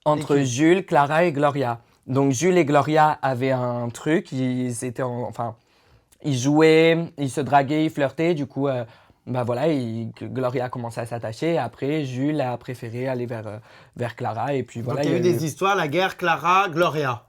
Entre Jules, Clara et Gloria. Donc Jules et Gloria avaient un truc, ils jouaient, ils se draguaient, ils flirtaient, du coup... Gloria a commencé à s'attacher et après Jules a préféré aller vers Clara et puis voilà. Donc il y a eu des histoires, la guerre Clara, Gloria.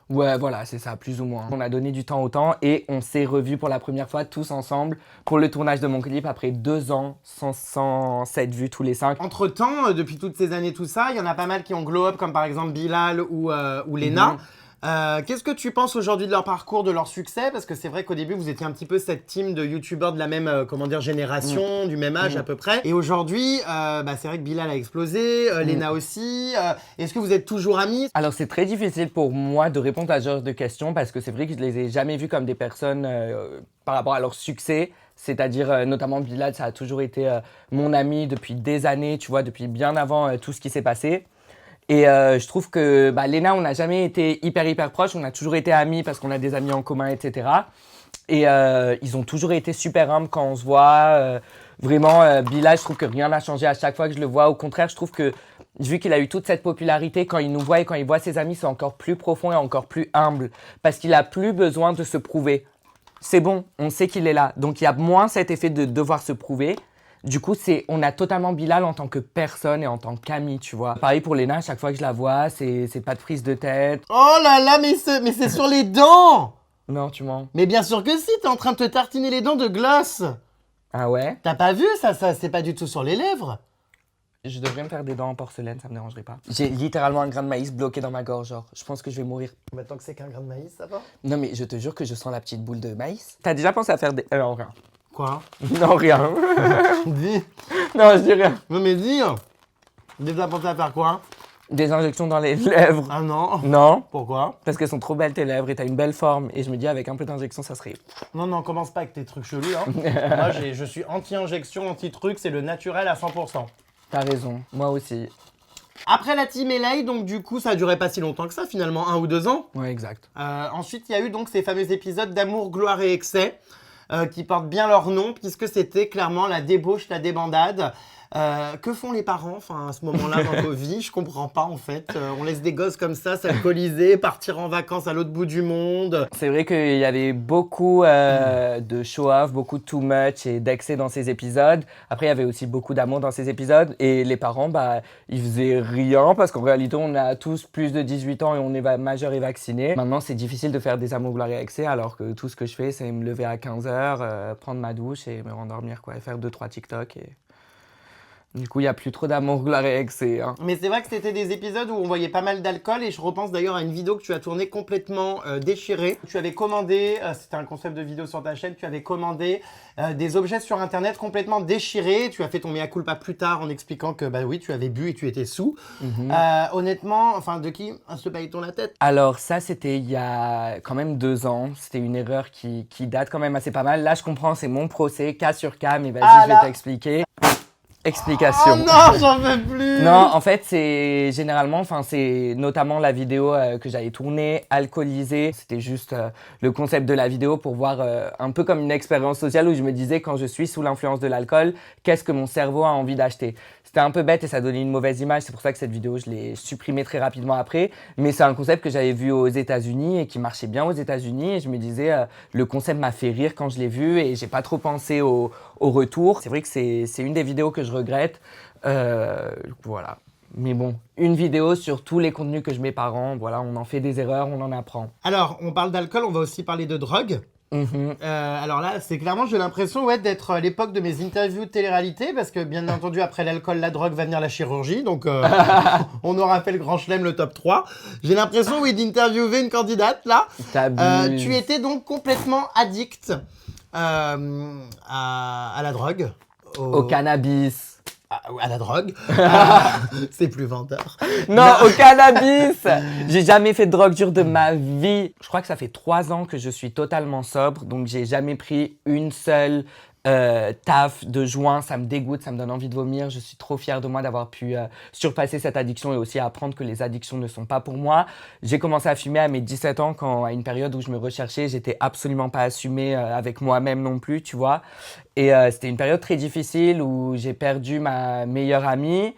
Ouais, voilà, c'est ça, plus ou moins. On a donné du temps au temps et on s'est revus pour la première fois tous ensemble pour le tournage de mon clip après 2 ans sans s'être vus tous les 5. Entre-temps, depuis toutes ces années, tout ça, il y en a pas mal qui ont glow up, comme par exemple Bilal ou Lena. Qu'est-ce que tu penses aujourd'hui de leur parcours, de leur succès? Parce que c'est vrai qu'au début, vous étiez un petit peu cette team de youtubeurs de la même génération, du même âge à peu près. Et aujourd'hui, c'est vrai que Bilal a explosé, Léna aussi. Est-ce que vous êtes toujours amis? Alors, c'est très difficile pour moi de répondre à ce genre de questions parce que c'est vrai que je les ai jamais vus comme des personnes par rapport à leur succès. C'est-à-dire, notamment Bilal, ça a toujours été mon ami depuis des années, tu vois, depuis bien avant tout ce qui s'est passé. Et je trouve que Léna, on n'a jamais été hyper proches, on a toujours été amis parce qu'on a des amis en commun, etc. Et ils ont toujours été super humbles quand on se voit. Vraiment, Bilal, je trouve que rien n'a changé à chaque fois que je le vois. Au contraire, je trouve que vu qu'il a eu toute cette popularité, quand il nous voit et quand il voit ses amis, c'est encore plus profond et encore plus humble. Parce qu'il n'a plus besoin de se prouver. C'est bon, on sait qu'il est là. Donc il y a moins cet effet de devoir se prouver. Du coup, on a totalement Bilal en tant que personne et en tant qu'ami, tu vois. Pareil pour Léna, à chaque fois que je la vois, c'est pas de prise de tête. Oh là là, mais c'est sur les dents! Non, tu mens. Mais bien sûr que si, t'es en train de te tartiner les dents de gloss. Ah ouais? T'as pas vu ça, c'est pas du tout sur les lèvres. Je devrais me faire des dents en porcelaine, ça me dérangerait pas. J'ai littéralement un grain de maïs bloqué dans ma gorge, genre. Je pense que je vais mourir. Maintenant que c'est qu'un grain de maïs, ça va? Non mais je te jure que je sens la petite boule de maïs. T'as déjà pensé à faire des... non, rien. Quoi? Non, rien. Dis. Non, je dis rien. Non mais dis. T'as pensé à faire quoi? Des injections dans les lèvres. Ah non. Non, Pourquoi? parce qu'elles sont trop belles tes lèvres et t'as une belle forme. Et je me dis avec un peu d'injection, ça serait... Non, commence pas avec tes trucs chelus. Hein. Moi, je suis anti-injection, anti-truc, c'est le naturel à 100%. T'as raison, moi aussi. Après la team LA, donc du coup, ça a duré pas si longtemps que ça, finalement, 1 ou 2 ans. Ouais, exact. Ensuite, il y a eu donc ces fameux épisodes d'Amour, Gloire et Excès, qui portent bien leur nom, puisque c'était clairement la débauche, la débandade. Que font les parents, enfin, à ce moment-là dans nos vies? Je comprends pas, en fait. On laisse des gosses comme ça, s'alcooliser, partir en vacances à l'autre bout du monde. C'est vrai qu'il y avait beaucoup de show-off, beaucoup de too much et d'excès dans ces épisodes. Après, il y avait aussi beaucoup d'amour dans ces épisodes. Et les parents, ils faisaient rien parce qu'en réalité, on a tous plus de 18 ans et on est majeur et vacciné. Maintenant, c'est difficile de faire des amours, gloire et excès alors que tout ce que je fais, c'est me lever à 15h, prendre ma douche et me rendormir, quoi, et faire 2-3 TikTok. Et... Du coup, il n'y a plus trop d'amour, gloire et excès. Hein. Mais c'est vrai que c'était des épisodes où on voyait pas mal d'alcool et je repense d'ailleurs à une vidéo que tu as tournée complètement déchirée. Tu avais commandé, c'était un concept de vidéo sur ta chaîne, tu avais commandé des objets sur internet complètement déchirés. Tu as fait ton mea culpa plus tard en expliquant que oui, tu avais bu et tu étais sous. Honnêtement, enfin de qui se paye-t-on la tête? Alors ça, c'était il y a quand même 2 ans. C'était une erreur qui date quand même assez pas mal. Là, je comprends, c'est mon procès, cas sur cas, mais vas-y, je vais t'expliquer. Explication. Oh non, j'en veux plus. Non, en fait, c'est généralement, c'est notamment la vidéo que j'avais tournée, alcoolisée. C'était juste le concept de la vidéo pour voir un peu comme une expérience sociale où je me disais quand je suis sous l'influence de l'alcool, qu'est-ce que mon cerveau a envie d'acheter. C'était un peu bête et ça donnait une mauvaise image. C'est pour ça que cette vidéo, je l'ai supprimée très rapidement après. Mais c'est un concept que j'avais vu aux États-Unis et qui marchait bien aux États-Unis. Et je me disais, le concept m'a fait rire quand je l'ai vu et j'ai pas trop pensé au retour. C'est vrai que c'est une des vidéos que je regrette. Voilà. Mais bon, une vidéo sur tous les contenus que je mets par an. Voilà, on en fait des erreurs, on en apprend. Alors, on parle d'alcool, on va aussi parler de drogue. Alors là, c'est clairement, j'ai l'impression d'être à l'époque de mes interviews de télé-réalité, parce que bien entendu, après l'alcool, la drogue va venir la chirurgie, donc on aura fait le grand chelem, le top 3. J'ai l'impression, d'interviewer une candidate, là. Tu étais donc complètement addict à la drogue. Au cannabis. À la drogue. C'est plus vendeur. Non, au cannabis. J'ai jamais fait de drogue dure de ma vie. Je crois que ça fait 3 ans que je suis totalement sobre, donc j'ai jamais pris une seule taf de joint. Ça me dégoûte, ça me donne envie de vomir. Je suis trop fière de moi d'avoir pu surpasser cette addiction et aussi apprendre que les addictions ne sont pas pour moi. J'ai commencé à fumer à mes 17 ans, à une période où je me recherchais. J'étais absolument pas assumée avec moi-même non plus, tu vois. Et c'était une période très difficile où j'ai perdu ma meilleure amie.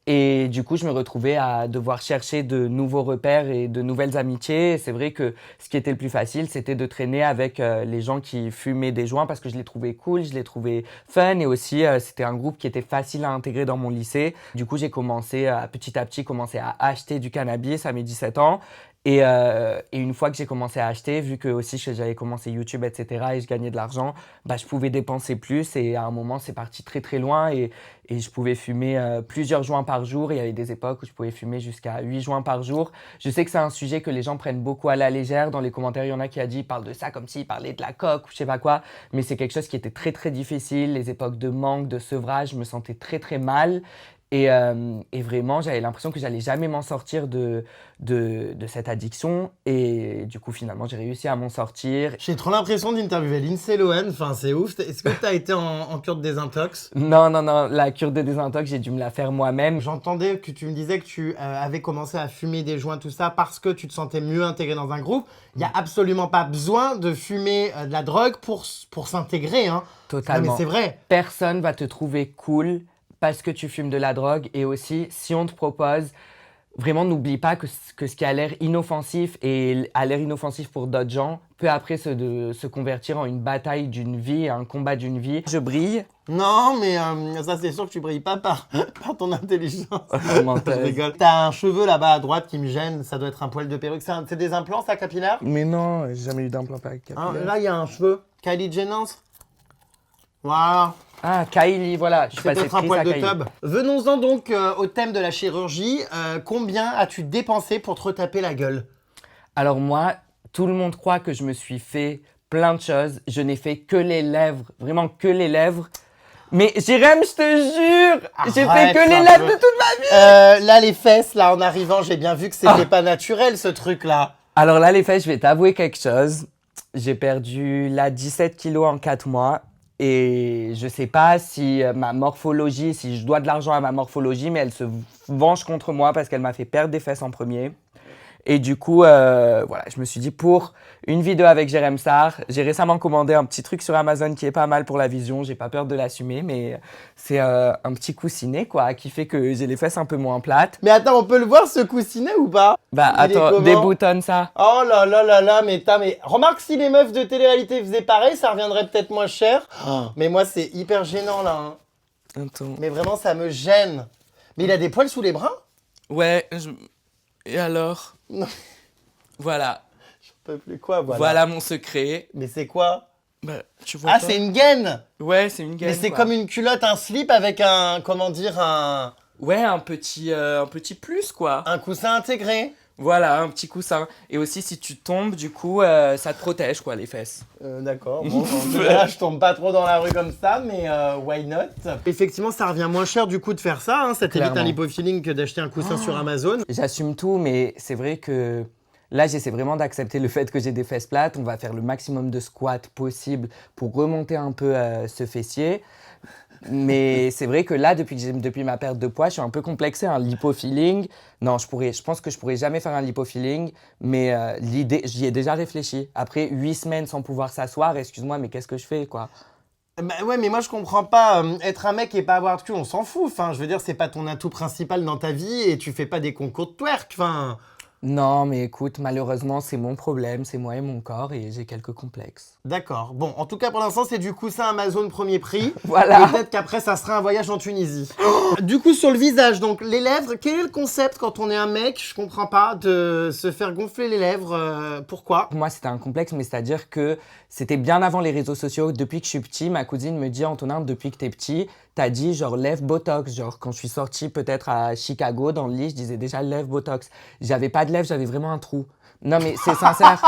Et du coup, je me retrouvais à devoir chercher de nouveaux repères et de nouvelles amitiés. Et c'est vrai que ce qui était le plus facile, c'était de traîner avec les gens qui fumaient des joints parce que je les trouvais cool, je les trouvais fun. Et aussi, c'était un groupe qui était facile à intégrer dans mon lycée. Du coup, j'ai commencé petit à petit à acheter du cannabis à mes 17 ans. Et une fois que j'ai commencé à acheter, vu que aussi que j'avais commencé YouTube, etc., et je gagnais de l'argent, bah, je pouvais dépenser plus. Et à un moment, c'est parti très très loin. Et je pouvais fumer plusieurs joints par jour. Il y avait des époques où je pouvais fumer jusqu'à 8 joints par jour. Je sais que c'est un sujet que les gens prennent beaucoup à la légère. Dans les commentaires, il y en a qui a dit, parle de ça comme s'il parlait de la coke ou je sais pas quoi. Mais c'est quelque chose qui était très très difficile. Les époques de manque, de sevrage, je me sentais très très mal. Et vraiment, j'avais l'impression que j'allais jamais m'en sortir de cette addiction. Et du coup, finalement, j'ai réussi à m'en sortir. J'ai trop l'impression d'interviewer Lindsay Lohan, enfin c'est ouf. Est-ce que t'as été en cure de désintox? Non, la cure de désintox, j'ai dû me la faire moi-même. J'entendais que tu me disais que tu avais commencé à fumer des joints, tout ça, parce que tu te sentais mieux intégré dans un groupe. Il n'y a absolument pas besoin de fumer de la drogue pour s'intégrer, hein. Totalement. Non, mais c'est vrai. Personne va te trouver cool parce que tu fumes de la drogue. Et aussi, si on te propose, vraiment n'oublie pas que ce qui a l'air inoffensif et a l'air inoffensif pour d'autres gens peut après se convertir en une bataille d'une vie, un combat d'une vie. Je brille. Non, mais ça c'est sûr que tu brilles pas par ton intelligence. Menteuse. Je rigole. T'as un cheveu là-bas à droite qui me gêne, ça doit être un poil de perruque. C'est des implants, ça, capillaire? Mais non, j'ai jamais eu d'implant capillaire. Hein, là, il y a un cheveu. Kylie Jenner. Voilà. Ah, Kylie, voilà. Je suis C'est passé peut-être un triste poil à de Kylie. tub. Venons-en donc au thème de la chirurgie. Combien as-tu dépensé pour te retaper la gueule? Alors moi, tout le monde croit que je me suis fait plein de choses. Je n'ai fait que les lèvres, vraiment que les lèvres. Mais Jérém, je te jure, j'ai fait Arrête, que les un lèvres peu. de toute ma vie. Là, les fesses, là, en arrivant, j'ai bien vu que c'était pas naturel, ce truc-là. Alors là, les fesses, je vais t'avouer quelque chose. J'ai perdu là 17 kilos en 4 mois. Et je sais pas si ma morphologie, si je dois de l'argent à ma morphologie, mais elle se venge contre moi parce qu'elle m'a fait perdre des fesses en premier. Et du coup, voilà, je me suis dit pour une vidéo avec Jérém Sarr, j'ai récemment commandé un petit truc sur Amazon qui est pas mal pour la vision. J'ai pas peur de l'assumer, mais c'est un petit coussinet quoi, qui fait que j'ai les fesses un peu moins plates. Mais attends, on peut le voir, ce coussinet, ou pas? Bah Il est attends, comment? déboutonne ça. Oh là là là là, mais remarque, si les meufs de télé-réalité faisaient pareil, ça reviendrait peut-être moins cher. Mais moi, c'est hyper gênant, là. Hein. Attends. Mais vraiment, ça me gêne. Mais il a des poils sous les bras? Ouais, et alors? Non. Voilà. Je peux plus quoi, voilà. Voilà mon secret. Mais c'est quoi? Bah, tu vois Ah, pas c'est une gaine! Ouais, c'est une gaine. Mais c'est quoi. comme une culotte, un slip avec un, comment dire, un Ouais, un petit plus, quoi. coussin intégré. Voilà, un petit coussin. Et aussi, si tu tombes, du coup, ça te protège, quoi, les fesses. D'accord, bon, là, je tombe pas trop dans la rue comme ça, mais why not? Effectivement, ça revient moins cher du coup de faire ça, hein. Ça t'évite Clairement. un lipofilling que d'acheter un coussin sur Amazon. J'assume tout, mais c'est vrai que là, j'essaie vraiment d'accepter le fait que j'ai des fesses plates. On va faire le maximum de squats possible pour remonter un peu ce fessier. Mais c'est vrai que là, depuis ma perte de poids, je suis un peu complexé. Un lipofilling, non, je pense que je pourrais jamais faire un lipofilling, mais l'idée, j'y ai déjà réfléchi. Après 8 semaines sans pouvoir s'asseoir, excuse-moi, mais qu'est-ce que je fais, quoi? Bah ouais, mais moi je comprends pas. Être un mec et pas avoir de cul, on s'en fout. Enfin, je veux dire, c'est pas ton atout principal dans ta vie et tu fais pas des concours de twerk. Enfin, Non, mais écoute, malheureusement, c'est mon problème, c'est moi et mon corps, et j'ai quelques complexes. d'accord. Bon, en tout cas, pour l'instant, c'est du coussin Amazon premier prix. Voilà. Peut-être qu'après, ça sera un voyage en Tunisie. Du coup, sur le visage, donc les lèvres, quel est le concept quand on est un mec, je comprends pas, de se faire gonfler les lèvres? Pourquoi? Pour moi, c'était un complexe, mais c'est-à-dire que c'était bien avant les réseaux sociaux. Depuis que je suis petit, ma cousine me dit, Antonin, depuis que t'es petit, t'as dit genre lèvres Botox. Genre quand je suis sortie peut-être à Chicago, dans le lit, je disais déjà lèvres Botox. J'avais pas de lèvres, j'avais vraiment un trou. Non mais c'est sincère.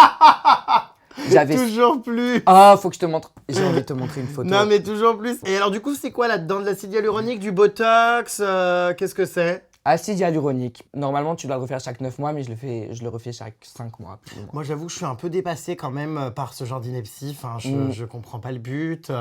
J'avais... Toujours plus. Oh, faut que je te montre. J'ai envie de te montrer une photo. Non, mais toujours plus. Et alors, du coup, c'est quoi là-dedans? De l'acide hyaluronique, du Botox? Qu'est-ce que c'est? Acide hyaluronique. Normalement, tu dois le refaire chaque 9 mois, mais je le refais chaque 5 mois. Plus ou moins. Moi, j'avoue que je suis un peu dépassé quand même par ce genre d'ineptie. Enfin, je comprends pas le but.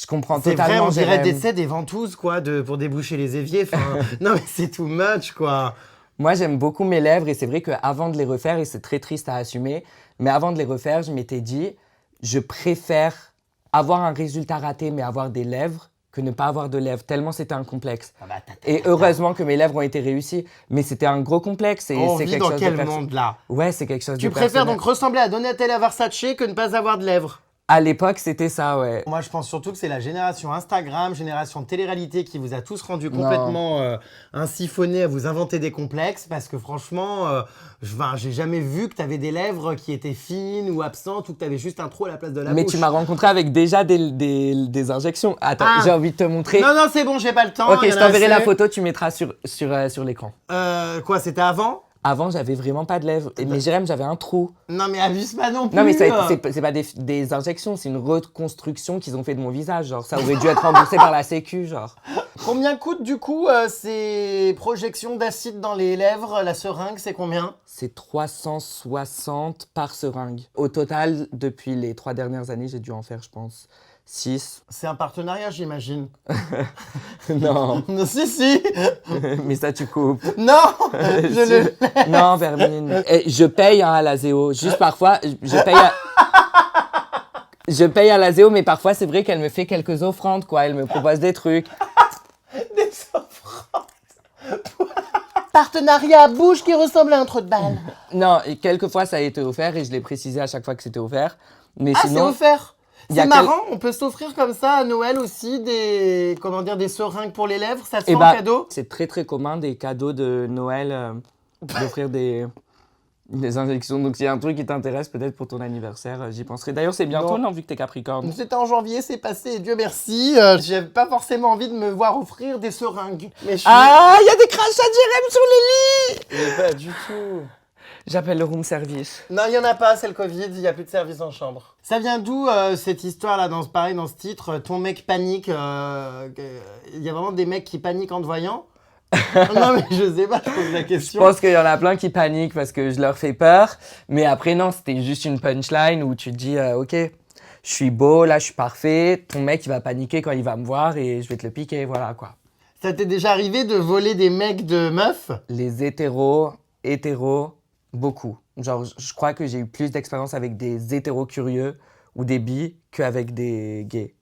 Je comprends C'est vrai, totalement. on dirait Jérém. des ventouses, quoi, pour déboucher les éviers. Enfin, non, mais c'est too much, quoi. Moi, j'aime beaucoup mes lèvres et c'est vrai qu'avant de les refaire, et c'est très triste à assumer, mais avant de les refaire, je m'étais dit, je préfère avoir un résultat raté mais avoir des lèvres que ne pas avoir de lèvres, tellement c'était un complexe. Et heureusement que mes lèvres ont été réussies, mais c'était un gros complexe. Et On c'est vit quelque dans chose de quel monde, là? Ouais, c'est quelque chose Tu de préfères personnel. donc ressembler à Donatella Versace que ne pas avoir de lèvres? À l'époque, c'était ça, ouais. Moi, je pense surtout que c'est la génération Instagram, génération télé-réalité qui vous a tous rendu Non. complètement insiphonnés à vous inventer des complexes parce que franchement, j'ai jamais vu que tu avais des lèvres qui étaient fines ou absentes ou que tu avais juste un trou à la place de la Mais bouche. tu m'as rencontré avec déjà des injections. Attends, Ah. j'ai envie de te montrer. Non, non, c'est bon, j'ai pas le temps. Ok, il y je en a t'enverrai la assez. photo, tu mettras sur l'écran. Quoi, c'était avant? Avant, j'avais vraiment pas de lèvres. Mais Jérém, j'avais un trou. Non, mais abuse pas non plus. Non, mais c'est pas des injections, c'est une reconstruction qu'ils ont fait de mon visage. Genre, ça aurait dû être remboursé par la Sécu, genre. Combien coûtent du coup ces projections d'acide dans les lèvres? La seringue, c'est combien? C'est 360 par seringue. Au total, depuis les 3 dernières années, j'ai dû en faire, je pense, 6. C'est un partenariat, j'imagine. Non, Non, si. mais ça, tu coupes. Non, je le... Non, Vermine. Et je paye à la Zéo. Juste parfois, je paye à la Zéo, mais parfois, c'est vrai qu'elle me fait quelques offrandes, quoi. Elle me propose des trucs. Des offrandes. Partenariat à bouche qui ressemble à un trou de balle. Non, et quelquefois, ça a été offert et je l'ai précisé à chaque fois que c'était offert. Mais Ah, c'est sinon, offert. il y a C'est marrant, on peut s'offrir comme ça à Noël aussi des seringues pour les lèvres, ça se fait eh en ben, cadeau. c'est très très commun des cadeaux de Noël d'offrir des injections. Donc, s'il y a un truc qui t'intéresse, peut-être pour ton anniversaire, j'y penserai. D'ailleurs, c'est bientôt, non, vu que t'es Capricorne. C'était en janvier, c'est passé, et Dieu merci. J'avais pas forcément envie de me voir offrir des seringues. Mais je suis... Ah, il y a des crachats de Jérém sur les lits. Mais pas du tout. J'appelle le room service. Non, il n'y en a pas, c'est le Covid, il n'y a plus de service en chambre. Ça vient d'où cette histoire-là, dans ce titre, ton mec panique il y a vraiment des mecs qui paniquent en te voyant? Non, mais je sais pas, je pose la Je question. pense qu'il y en a plein qui paniquent parce que je leur fais peur. Mais après, non, c'était juste une punchline où tu te dis, ok, je suis beau, là, je suis parfait. Ton mec, il va paniquer quand il va me voir et je vais te le piquer, voilà, quoi. Ça t'est déjà arrivé de voler des mecs de meufs? Les hétéros, beaucoup. Genre, je crois que j'ai eu plus d'expérience avec des hétéros curieux ou des bi qu'avec des gays.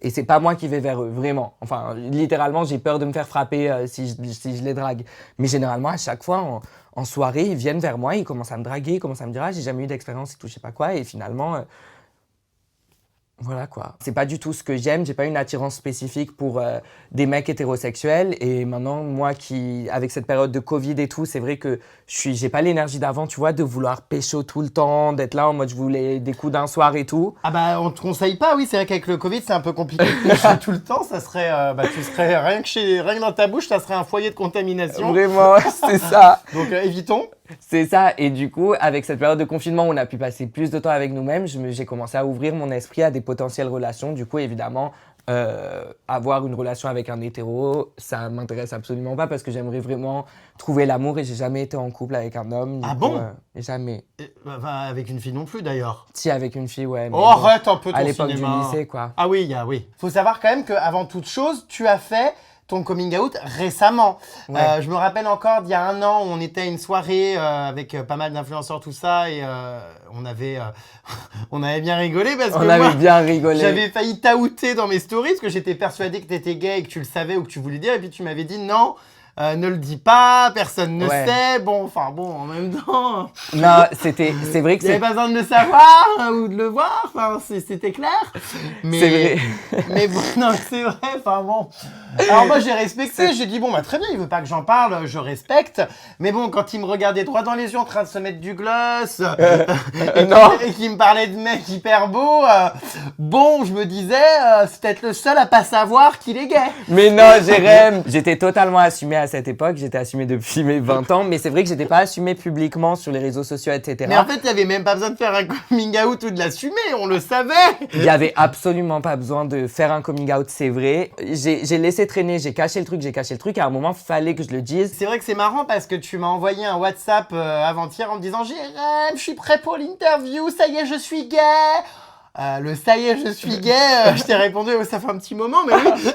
Et c'est pas moi qui vais vers eux, vraiment. Enfin, littéralement, j'ai peur de me faire frapper si je les drague. Mais généralement, à chaque fois, en soirée, ils viennent vers moi, ils commencent à me draguer, ils commencent à me dire « Ah, j'ai jamais eu d'expérience et tout, je sais pas quoi. » Et finalement, voilà quoi. C'est pas du tout ce que j'aime, j'ai pas une attirance spécifique pour des mecs hétérosexuels. Et maintenant, moi avec cette période de Covid et tout, c'est vrai que j'ai pas l'énergie d'avant, tu vois, de vouloir pécho tout le temps, d'être là en mode je voulais des coups d'un soir et tout. Ah bah on te conseille pas, oui, c'est vrai qu'avec le Covid c'est un peu compliqué de pécho tout le temps, ça serait, tu serais, rien que dans ta bouche, ça serait un foyer de contamination. Vraiment, c'est ça. Donc évitons. C'est ça. Et du coup, avec cette période de confinement où on a pu passer plus de temps avec nous-mêmes, j'ai commencé à ouvrir mon esprit à des potentielles relations. Du coup, évidemment, avoir une relation avec un hétéro, ça m'intéresse absolument pas parce que j'aimerais vraiment trouver l'amour et j'ai jamais été en couple avec un homme. Ah Du bon coup, jamais. Enfin, avec une fille non plus d'ailleurs. Si, avec une fille, ouais. mais Oh, bon, arrête un peu ton à l'époque du cinéma. lycée, quoi. Ah oui, oui. Faut savoir quand même qu'avant toute chose, tu as fait ton coming out récemment. Ouais. Je me rappelle encore d'il y a un an, on était à une soirée avec pas mal d'influenceurs, tout ça, et on avait bien rigolé parce que On moi, avait bien rigolé. j'avais failli t'outer dans mes stories parce que j'étais persuadé que t'étais gay et que tu le savais ou que tu voulais dire, et puis tu m'avais dit non. Ne le dis pas, personne ne Ouais. sait. Bon, en même temps, Non, c'est vrai que il n'y avait c'est... pas besoin de le savoir ou de le voir. Enfin, c'était clair. Mais, C'est vrai. Mais bon, non, c'est vrai. Enfin bon. Alors moi, j'ai respecté. J'ai dit bon, bah très bien. Il veut pas que j'en parle. Je respecte. Mais bon, quand il me regardait droit dans les yeux en train de se mettre du gloss Non. et qu'il me parlait de mecs hyper beaux, bon, je me disais, c'est peut-être le seul à pas savoir qu'il est gay. Mais non, Jérém, j'étais totalement assumé à cette époque, j'étais assumé depuis mes 20 ans, mais c'est vrai que j'étais pas assumé publiquement sur les réseaux sociaux, etc. Mais en fait, il n'y avait même pas besoin de faire un coming out ou de l'assumer, on le savait. Il y avait absolument pas besoin de faire un coming out, c'est vrai. J'ai laissé traîner, j'ai caché le truc, à un moment, fallait que je le dise. C'est vrai que c'est marrant parce que tu m'as envoyé un WhatsApp avant-hier en me disant « Jérém, je suis prêt pour l'interview, ça y est, je suis gay !» Le ça y est, je suis gay, je t'ai répondu, ça fait un petit moment, mais oui.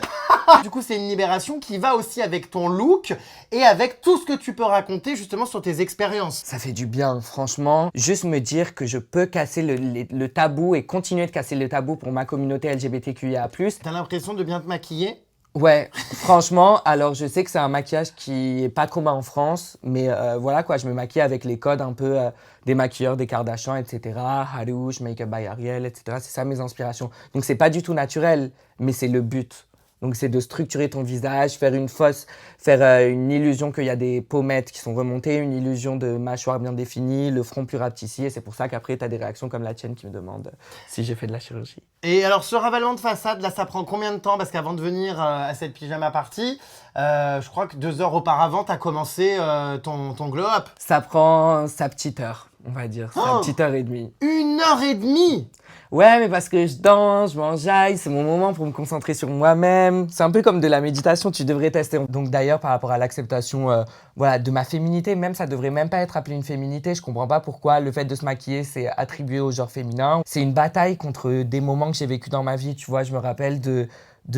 Du coup, c'est une libération qui va aussi avec ton look et avec tout ce que tu peux raconter justement sur tes expériences. Ça fait du bien, franchement. Juste me dire que je peux casser le tabou et continuer de casser le tabou pour ma communauté LGBTQIA+. T'as l'impression de bien te maquiller? Ouais, franchement, alors je sais que c'est un maquillage qui est pas commun en France, mais voilà quoi, je me maquille avec les codes un peu des maquilleurs, des Kardashians, etc. Harouche, Make Up by Ariel, etc. C'est ça mes inspirations. Donc c'est pas du tout naturel, mais c'est le but. Donc c'est de structurer ton visage, faire une illusion qu'il y a des pommettes qui sont remontées, une illusion de mâchoire bien définie, le front plus rapetissi, et c'est pour ça qu'après tu as des réactions comme la tienne qui me demande si j'ai fait de la chirurgie. Et alors, ce ravalement de façade, là, ça prend combien de temps? Parce qu'avant de venir à cette pyjama party, je crois que 2 heures auparavant, t'as commencé ton glow-up. Ça prend sa petite heure, on va dire, sa petite heure et demie. 1 heure et demie. Ouais, mais parce que je danse, je m'enjaille, c'est mon moment pour me concentrer sur moi-même. C'est un peu comme de la méditation, tu devrais tester. Donc d'ailleurs, par rapport à l'acceptation voilà, de ma féminité, même ça devrait même pas être appelé une féminité. Je comprends pas pourquoi le fait de se maquiller, c'est attribué au genre féminin. C'est une bataille contre des moments que j'ai vécu dans ma vie, tu vois. Je me rappelle de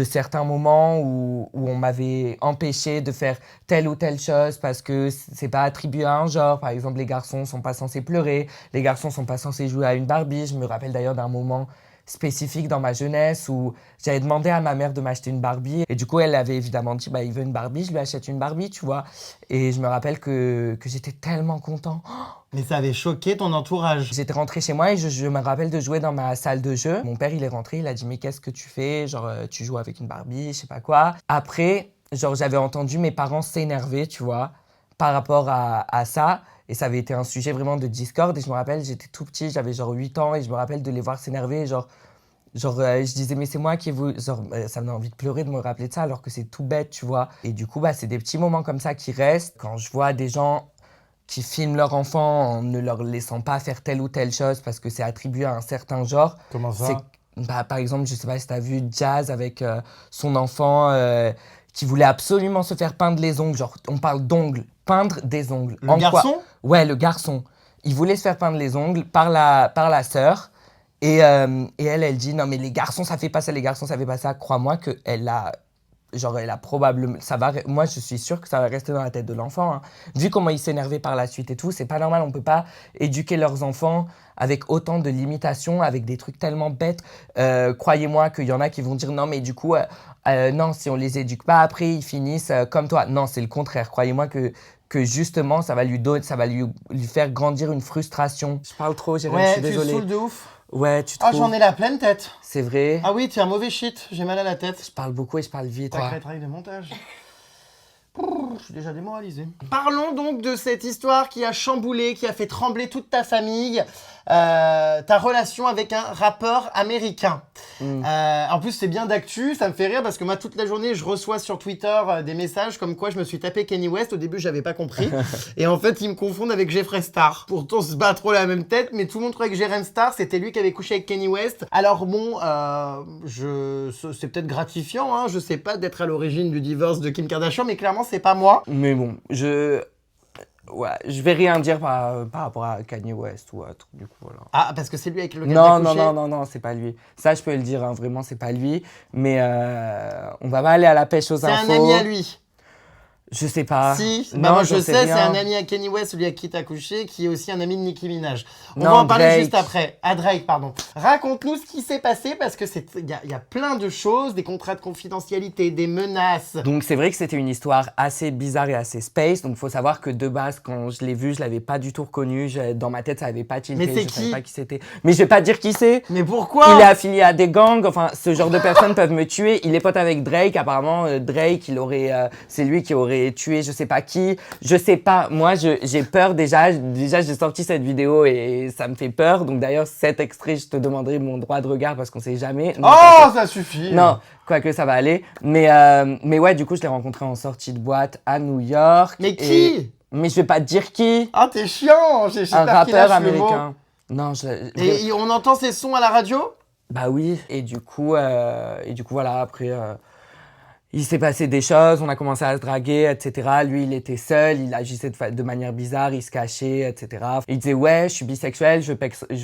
certains moments où on m'avait empêché de faire telle ou telle chose parce que c'est pas attribué à un genre. Par exemple, les garçons sont pas censés pleurer, les garçons sont pas censés jouer à une Barbie. Je me rappelle d'ailleurs d'un moment spécifique dans ma jeunesse où j'avais demandé à ma mère de m'acheter une Barbie et du coup elle avait évidemment dit bah il veut une Barbie, je lui achète une Barbie, tu vois. Et je me rappelle que j'étais tellement content. Mais ça avait choqué ton entourage. J'étais rentré chez moi et je me rappelle de jouer dans ma salle de jeu. Mon père, il est rentré, il a dit « Mais qu'est-ce que tu fais? Genre, tu joues avec une Barbie, je sais pas quoi. » Après, genre, j'avais entendu mes parents s'énerver, tu vois, par rapport à ça. Et ça avait été un sujet vraiment de discorde. Et je me rappelle, j'étais tout petit, j'avais genre 8 ans. Et je me rappelle de les voir s'énerver, je disais, mais c'est moi qui vous. Genre, ça me donne envie de pleurer de me rappeler de ça, alors que c'est tout bête, tu vois. Et du coup, bah, c'est des petits moments comme ça qui restent. Quand je vois des gens qui filment leur enfant en ne leur laissant pas faire telle ou telle chose parce que c'est attribué à un certain genre. Comment ça? Bah, par exemple, je sais pas si tu as vu Jazz avec son enfant qui voulait absolument se faire peindre les ongles. Genre, on parle d'ongles, peindre des ongles. Le garçon? Ouais, le garçon. Il voulait se faire peindre les ongles par la sœur. Et elle dit, non mais les garçons ça fait pas ça, les garçons ça fait pas ça. Crois-moi qu'elle a... Genre, elle a probablement... Moi, je suis sûre que ça va rester dans la tête de l'enfant. Hein. Vu comment il s'énervait par la suite et tout, c'est pas normal. On peut pas éduquer leurs enfants avec autant de limitations, avec des trucs tellement bêtes. Croyez-moi qu'il y en a qui vont dire non, mais du coup, non, si on les éduque pas, après, ils finissent comme toi. Non, c'est le contraire. Croyez-moi que justement, ça va lui faire grandir une frustration. Je parle trop, Jérémy, je suis désolée. Ouais, tu saoules de ouf. Ouais, tu Ah, trouves? j'en ai la pleine tête. C'est vrai. Ah oui, t'es un mauvais shit, j'ai mal à la tête. Je parle beaucoup et je parle vite. Sacré travail de montage. Je suis déjà démoralisé. Parlons donc de cette histoire qui a chamboulé, qui a fait trembler toute ta famille, ta relation avec un rappeur américain. En plus, c'est bien d'actu, ça me fait rire parce que moi, toute la journée, je reçois sur Twitter des messages comme quoi je me suis tapé Kanye West. Au début, j'avais pas compris. Et en fait, ils me confondent avec Jeffree Star. Pourtant, c'est pas trop la même tête, mais tout le monde croyait que Jeffree Star, c'était lui qui avait couché avec Kanye West. Alors bon, c'est peut-être gratifiant, hein, je sais pas, d'être à l'origine du divorce de Kim Kardashian, mais clairement, c'est pas moi. Mais bon, je vais rien dire par rapport à Kanye West ou à tout, du coup, voilà. Ah, parce que c'est lui avec lequel t'as couché? Non, c'est pas lui. Ça, je peux le dire, hein, vraiment, c'est pas lui. Mais on va pas aller à la pêche aux infos. C'est un ami à lui. Je sais pas. Si, non, bah moi je j'en sais, c'est rien. un ami à Kanye West, celui à qui t'as couché, qui est aussi un ami de Nicki Minaj. On Non, va en parler Drake. juste après. À Drake, pardon. Raconte-nous ce qui s'est passé parce que il y a plein de choses, des contrats de confidentialité, des menaces. Donc c'est vrai que c'était une histoire assez bizarre et assez space. Donc il faut savoir que de base, quand je l'ai vu, je l'avais pas du tout reconnu. Dans ma tête, ça avait pas tilté. Mais c'est je savais qui? pas qui c'était. Mais je vais pas dire qui c'est. Mais pourquoi? Il est affilié à des gangs. Enfin, ce genre de personnes peuvent me tuer. Il est pote avec Drake. Apparemment, Drake, c'est lui qui aurait tué, je sais pas qui. Je sais pas. Moi, j'ai peur déjà. Déjà, j'ai sorti cette vidéo et ça me fait peur. Donc d'ailleurs, cet extrait, je te demanderai mon droit de regard parce qu'on sait jamais. Non, Oh, ça suffit. non, quoique ça va aller. Mais ouais, du coup, je l'ai rencontré en sortie de boîte à New York. Mais qui? Mais je vais pas te dire qui. Ah, t'es chiant. Un J'espère qu'il rappeur lâche le mot. américain. Non, Et on entend ses sons à la radio? Bah oui. Et du coup, voilà, après... il s'est passé des choses, on a commencé à se draguer, etc. Lui, il était seul, il agissait de manière bizarre, il se cachait, etc. Il disait « Ouais, je suis bisexuel, je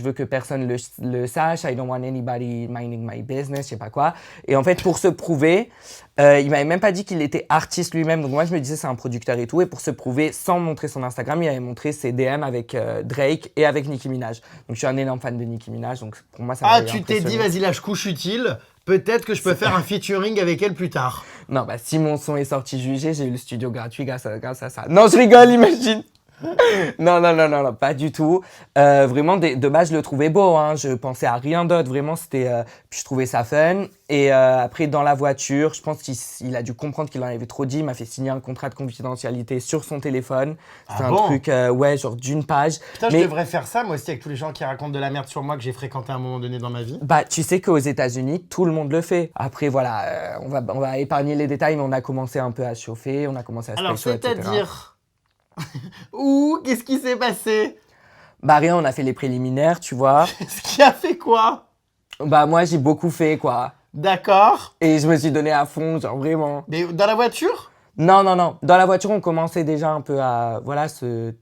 veux que personne le sache, I don't want anybody minding my business, je sais pas quoi. » Et en fait, pour se prouver, il m'avait même pas dit qu'il était artiste lui-même. Donc moi, je me disais c'est un producteur et tout. Et pour se prouver, sans montrer son Instagram, il avait montré ses DM avec Drake et avec Nicki Minaj. Donc je suis un énorme fan de Nicki Minaj, donc pour moi, ça m'a Ah, tu t'es dit, vas-y, là, je couche utile. peut-être que je peux faire un featuring avec elle plus tard. Non, bah si mon son est sorti jugé, j'ai eu le studio gratuit grâce à ça. Non, je rigole, imagine. Non, pas du tout. Vraiment, de base, je le trouvais beau. Hein. Je pensais à rien d'autre. Vraiment, c'était. Puis je trouvais ça fun. Et après, dans la voiture, je pense qu'il a dû comprendre qu'il en avait trop dit. Il m'a fait signer un contrat de confidentialité sur son téléphone. C'était un truc, ouais, genre d'une page. Putain, je devrais faire ça, moi aussi, avec tous les gens qui racontent de la merde sur moi que j'ai fréquenté à un moment donné dans ma vie. Bah, tu sais qu'aux États-Unis, tout le monde le fait. Après, voilà, on va épargner les détails, mais on a commencé un peu à chauffer, on a commencé à se Alors, pécho, etc. c'est-à-dire. Ouh, qu'est-ce qui s'est passé? Bah, rien, on a fait les préliminaires, tu vois. Ce qui a fait quoi? Bah, moi, j'ai beaucoup fait, quoi. D'accord. Et je me suis donné à fond, genre vraiment. Mais dans la voiture? Non. Dans la voiture, on commençait déjà un peu à, voilà, se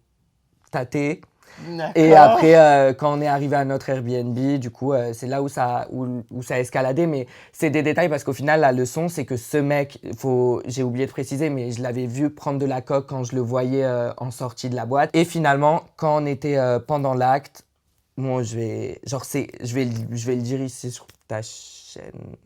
tâter. D'accord. Et après, quand on est arrivé à notre Airbnb, du coup, c'est là où ça a escaladé. Mais c'est des détails parce qu'au final, la leçon, c'est que ce mec, j'ai oublié de préciser, mais je l'avais vu prendre de la coke quand je le voyais en sortie de la boîte. Et finalement, quand on était pendant l'acte, bon, je vais le dire ici sur ta chaîne.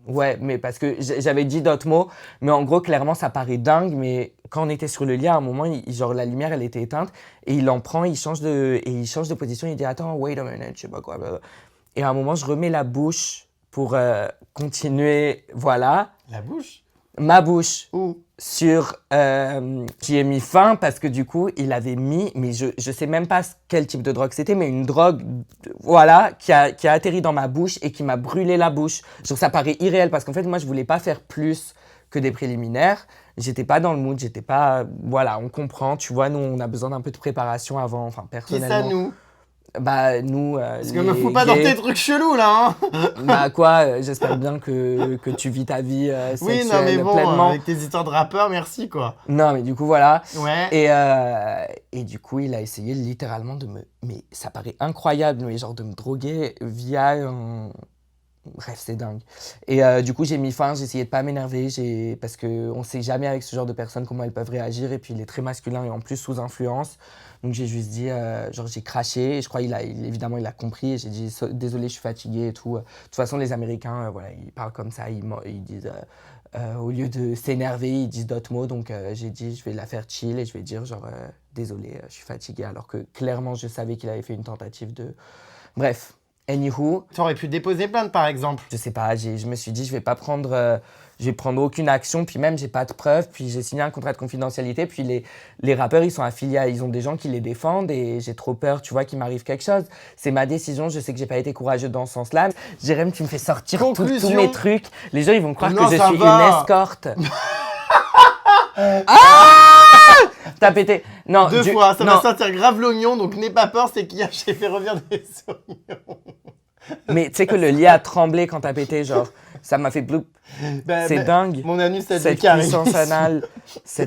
Ouais, mais parce que j'avais dit d'autres mots, mais en gros, clairement, ça paraît dingue, mais quand on était sur le lit, à un moment, genre, la lumière, elle était éteinte, et il en prend, il change de position, il dit « Attends, wait a minute », je sais pas quoi. Blablabla. Et à un moment, je remets la bouche pour continuer, voilà. La bouche? Ma bouche. Où? Sur qui est mis fin parce que du coup il avait mis, mais je sais même pas quel type de drogue c'était, mais une drogue voilà qui a atterri dans ma bouche et qui m'a brûlé la bouche. Genre ça paraît irréel parce qu'en fait moi je voulais pas faire plus que des préliminaires, j'étais pas dans le mood, j'étais pas, voilà, on comprend, tu vois, nous on a besoin d'un peu de préparation avant, enfin personnellement. Qui ça, nous? Bah nous parce que me fous pas dans tes trucs chelous là, hein. Bah quoi, j'espère bien que tu vis ta vie sexuelle oui, non mais bon, pleinement. avec tes histoires de rappeurs, merci quoi. Non mais du coup voilà. Ouais. Et du coup il a essayé littéralement de me, mais ça paraît incroyable, mais genre de me droguer via un... Bref, c'est dingue. Et du coup, j'ai mis fin, j'ai essayé de pas m'énerver, parce qu'on sait jamais avec ce genre de personnes comment elles peuvent réagir. Et puis, il est très masculin et en plus sous influence. Donc, j'ai juste dit, genre, j'ai craché. Et je crois évidemment, il a compris. Et j'ai dit, désolé, je suis fatigué et tout. De toute façon, les Américains, voilà, ils parlent comme ça. Ils disent, au lieu de s'énerver, ils disent d'autres mots. Donc, j'ai dit, je vais la faire chill et je vais dire, genre, désolé, je suis fatigué. Alors que clairement, je savais qu'il avait fait une tentative de... Bref. Anywho. Tu aurais pu déposer plainte par exemple. Je sais pas, je me suis dit je vais prendre aucune action, puis même j'ai pas de preuves, puis j'ai signé un contrat de confidentialité, puis les rappeurs ils sont affiliés, ils ont des gens qui les défendent et j'ai trop peur, tu vois, qu'il m'arrive quelque chose. C'est ma décision, je sais que j'ai pas été courageux dans ce sens-là. Jérém, tu me fais sortir tous mes trucs. Les gens ils vont croire que je suis une escorte. T'as pété. Non, deux fois, ça va sentir grave l'oignon, donc n'aie pas peur, c'est qu'hier j'ai fait revenir des oignons. Mais tu sais que le lit a tremblé quand t'as pété, genre, ça m'a fait bloup. C'est dingue. Mon anus a cette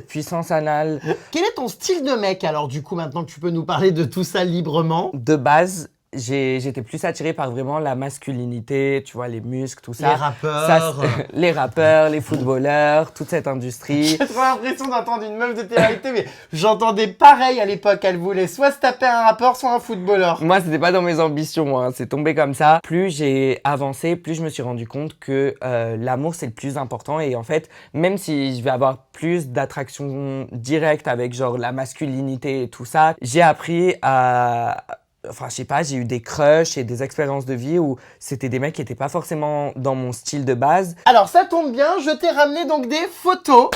puissance anale. Quel est ton style de mec alors du coup maintenant que tu peux nous parler de tout ça librement? De base, j'étais plus attirée par vraiment la masculinité, tu vois, les muscles, tout ça. Les rappeurs. Les rappeurs, les footballeurs, toute cette industrie. J'ai trop l'impression d'entendre une meuf de télé-réalité, mais j'entendais pareil à l'époque. Elle voulait soit se taper un rappeur, soit un footballeur. Moi, c'était pas dans mes ambitions, hein. C'est tombé comme ça. Plus j'ai avancé, plus je me suis rendu compte que l'amour, c'est le plus important. Et en fait, même si je vais avoir plus d'attraction directe avec genre la masculinité et tout ça, j'ai appris à... Enfin, je sais pas, j'ai eu des crushs et des expériences de vie où c'était des mecs qui étaient pas forcément dans mon style de base. Alors, ça tombe bien, je t'ai ramené donc des photos.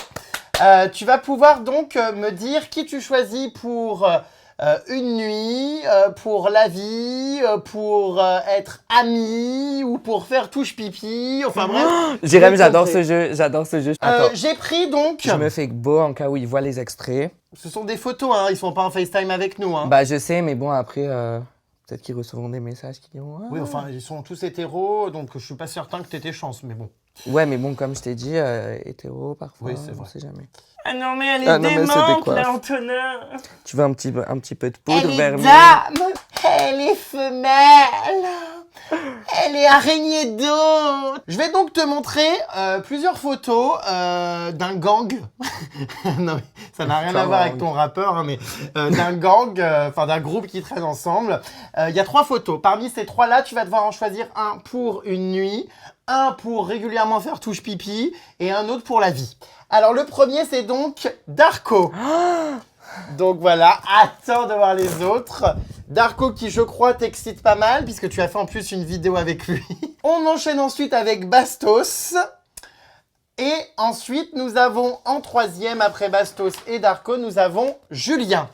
Tu vas pouvoir donc me dire qui tu choisis pour une nuit, pour la vie, pour être ami ou pour faire touche pipi. Enfin bref. Jérém, j'adore ce jeu, J'ai pris donc... Je me fais beau en cas où il voit les extraits. Ce sont des photos, hein, ils sont pas en FaceTime avec nous. Hein. Bah je sais, mais bon après, peut-être qu'ils recevront des messages qui diront... Ah. Oui, enfin, ils sont tous hétéros, donc je suis pas certain que t'aies chance, mais bon. Ouais, mais bon, comme je t'ai dit, hétéro parfois, oui, c'est vrai. On sait jamais. Ah non, mais elle est démente, là, Antonin. Tu veux un petit peu de poudre vers moi? Elle est dame, elle est femelle, elle est araignée d'eau. Je vais donc te montrer plusieurs photos d'un gang. Non, mais ça n'a rien à voir avec ton rappeur, hein, mais d'un gang, enfin d'un groupe qui traîne ensemble. Il y a 3 photos. Parmi ces 3-là, tu vas devoir en choisir un pour une nuit, un pour régulièrement faire touche pipi et un autre pour la vie. Alors le premier c'est donc Darko. Donc voilà, attends de voir les autres. Darko qui je crois t'excite pas mal puisque tu as fait en plus une vidéo avec lui. On enchaîne ensuite avec Bastos. Et ensuite nous avons en troisième après Bastos et Darko, nous avons Julien.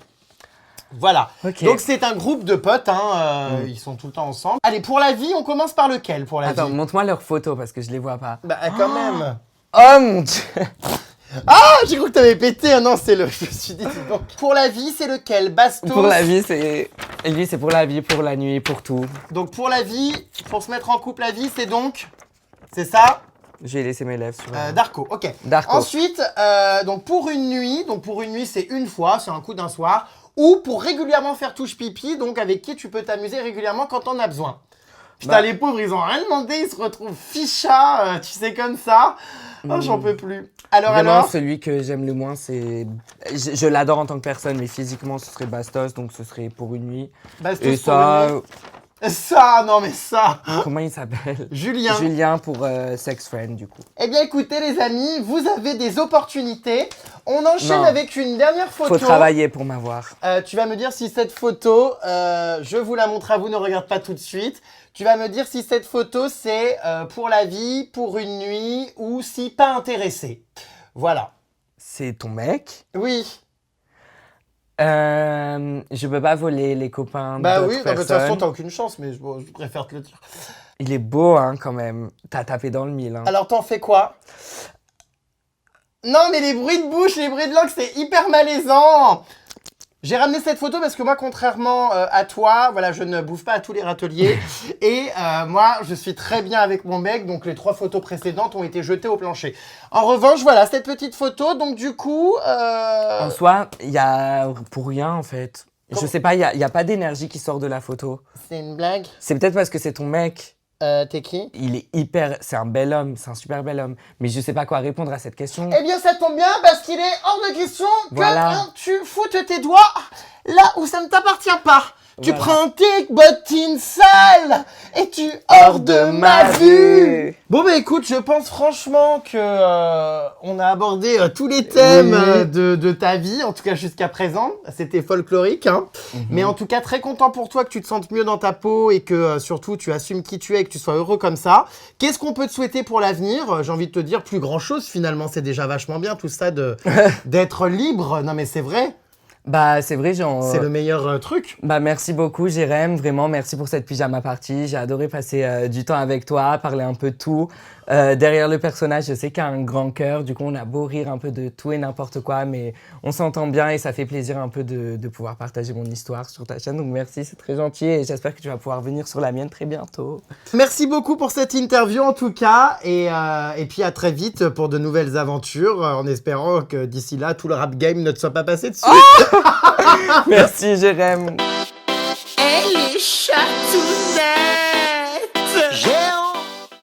Voilà, Ok. donc c'est un groupe de potes, hein, ils sont tout le temps ensemble. Allez, pour la vie, on commence par lequel pour la Attends, vie? montre-moi leurs photos parce que je les vois pas. Bah quand même. Oh mon dieu. Ah, j'ai cru que t'avais pété, ah non, c'est le... Je me suis dit, c'est donc... Pour la vie, c'est lequel? Bastos? Pour la vie, c'est... Et lui, c'est pour la vie, pour la nuit, pour tout. Donc pour la vie, pour se mettre en couple la vie, c'est donc... C'est ça? J'ai laissé mes lèvres sur... Darko, ok. Darko. Ensuite, donc pour une nuit, c'est une fois, c'est un coup d'un soir, ou pour régulièrement faire touche pipi, donc avec qui tu peux t'amuser régulièrement quand t'en as besoin. Putain, Bah. les pauvres, ils ont rien demandé, ils se retrouvent fichas, tu sais, comme ça. Oh, j'en peux plus. Vraiment, celui que j'aime le moins, c'est... Je l'adore en tant que personne, mais physiquement, ce serait Bastos, donc ce serait pour une nuit. Bastos Et pour ça... une nuit. Ça, non mais ça. Comment il s'appelle? Julien. Julien pour Sex Friend, du coup. Eh bien, écoutez, les amis, vous avez des opportunités. On enchaîne Non. avec une dernière photo. Faut travailler pour m'avoir. Tu vas me dire si cette photo, je vous la montre à vous, ne regarde pas tout de suite. Tu vas me dire si cette photo, c'est pour la vie, pour une nuit ou si pas intéressé. Voilà. C'est ton mec? Oui. Je peux pas voler les copains Bah d'autres oui, non, mais de toute personnes. façon, t'as aucune chance, mais je préfère te le dire. Il est beau, hein, quand même. T'as tapé dans le mille, hein. Alors, t'en fais quoi? Non, mais les bruits de bouche, les bruits de langue, c'est hyper malaisant. J'ai ramené cette photo parce que moi, contrairement à toi, voilà, je ne bouffe pas à tous les râteliers. Et moi, je suis très bien avec mon mec, donc les 3 photos précédentes ont été jetées au plancher. En revanche, voilà, cette petite photo, donc du coup... En soi, il y a pour rien, en fait. Je sais pas, il y a pas d'énergie qui sort de la photo. C'est une blague? C'est peut-être parce que c'est ton mec. T'es qui? Il est hyper... C'est un bel homme, c'est un super bel homme. Mais je sais pas quoi répondre à cette question. Eh bien, ça tombe bien parce qu'il est hors de question que Voilà. tu foutes tes doigts là où ça ne t'appartient pas. Tu Voilà. prends tes bottines sales et tu hors de ma vue. Bon bah écoute, je pense franchement que on a abordé tous les thèmes Oui. de ta vie, en tout cas jusqu'à présent. C'était folklorique, hein. Mais en tout cas très content pour toi que tu te sentes mieux dans ta peau et que surtout tu assumes qui tu es et que tu sois heureux comme ça. Qu'est-ce qu'on peut te souhaiter pour l'avenir? J'ai envie de te dire plus grand chose finalement, c'est déjà vachement bien tout ça d'être libre. Non mais c'est vrai, Bah, c'est vrai, genre... c'est le meilleur truc. Bah, merci beaucoup, Jérém. Vraiment, merci pour cette pyjama party. J'ai adoré passer du temps avec toi, parler un peu de tout. Derrière le personnage, je sais qu'il a un grand cœur. Du coup, on a beau rire un peu de tout et n'importe quoi, mais on s'entend bien et ça fait plaisir un peu de pouvoir partager mon histoire sur ta chaîne. Donc, merci, c'est très gentil et j'espère que tu vas pouvoir venir sur la mienne très bientôt. Merci beaucoup pour cette interview en tout cas et puis à très vite pour de nouvelles aventures en espérant que d'ici là tout le rap game ne te soit pas passé dessus. Merci, Jérém. Elle est chatounette.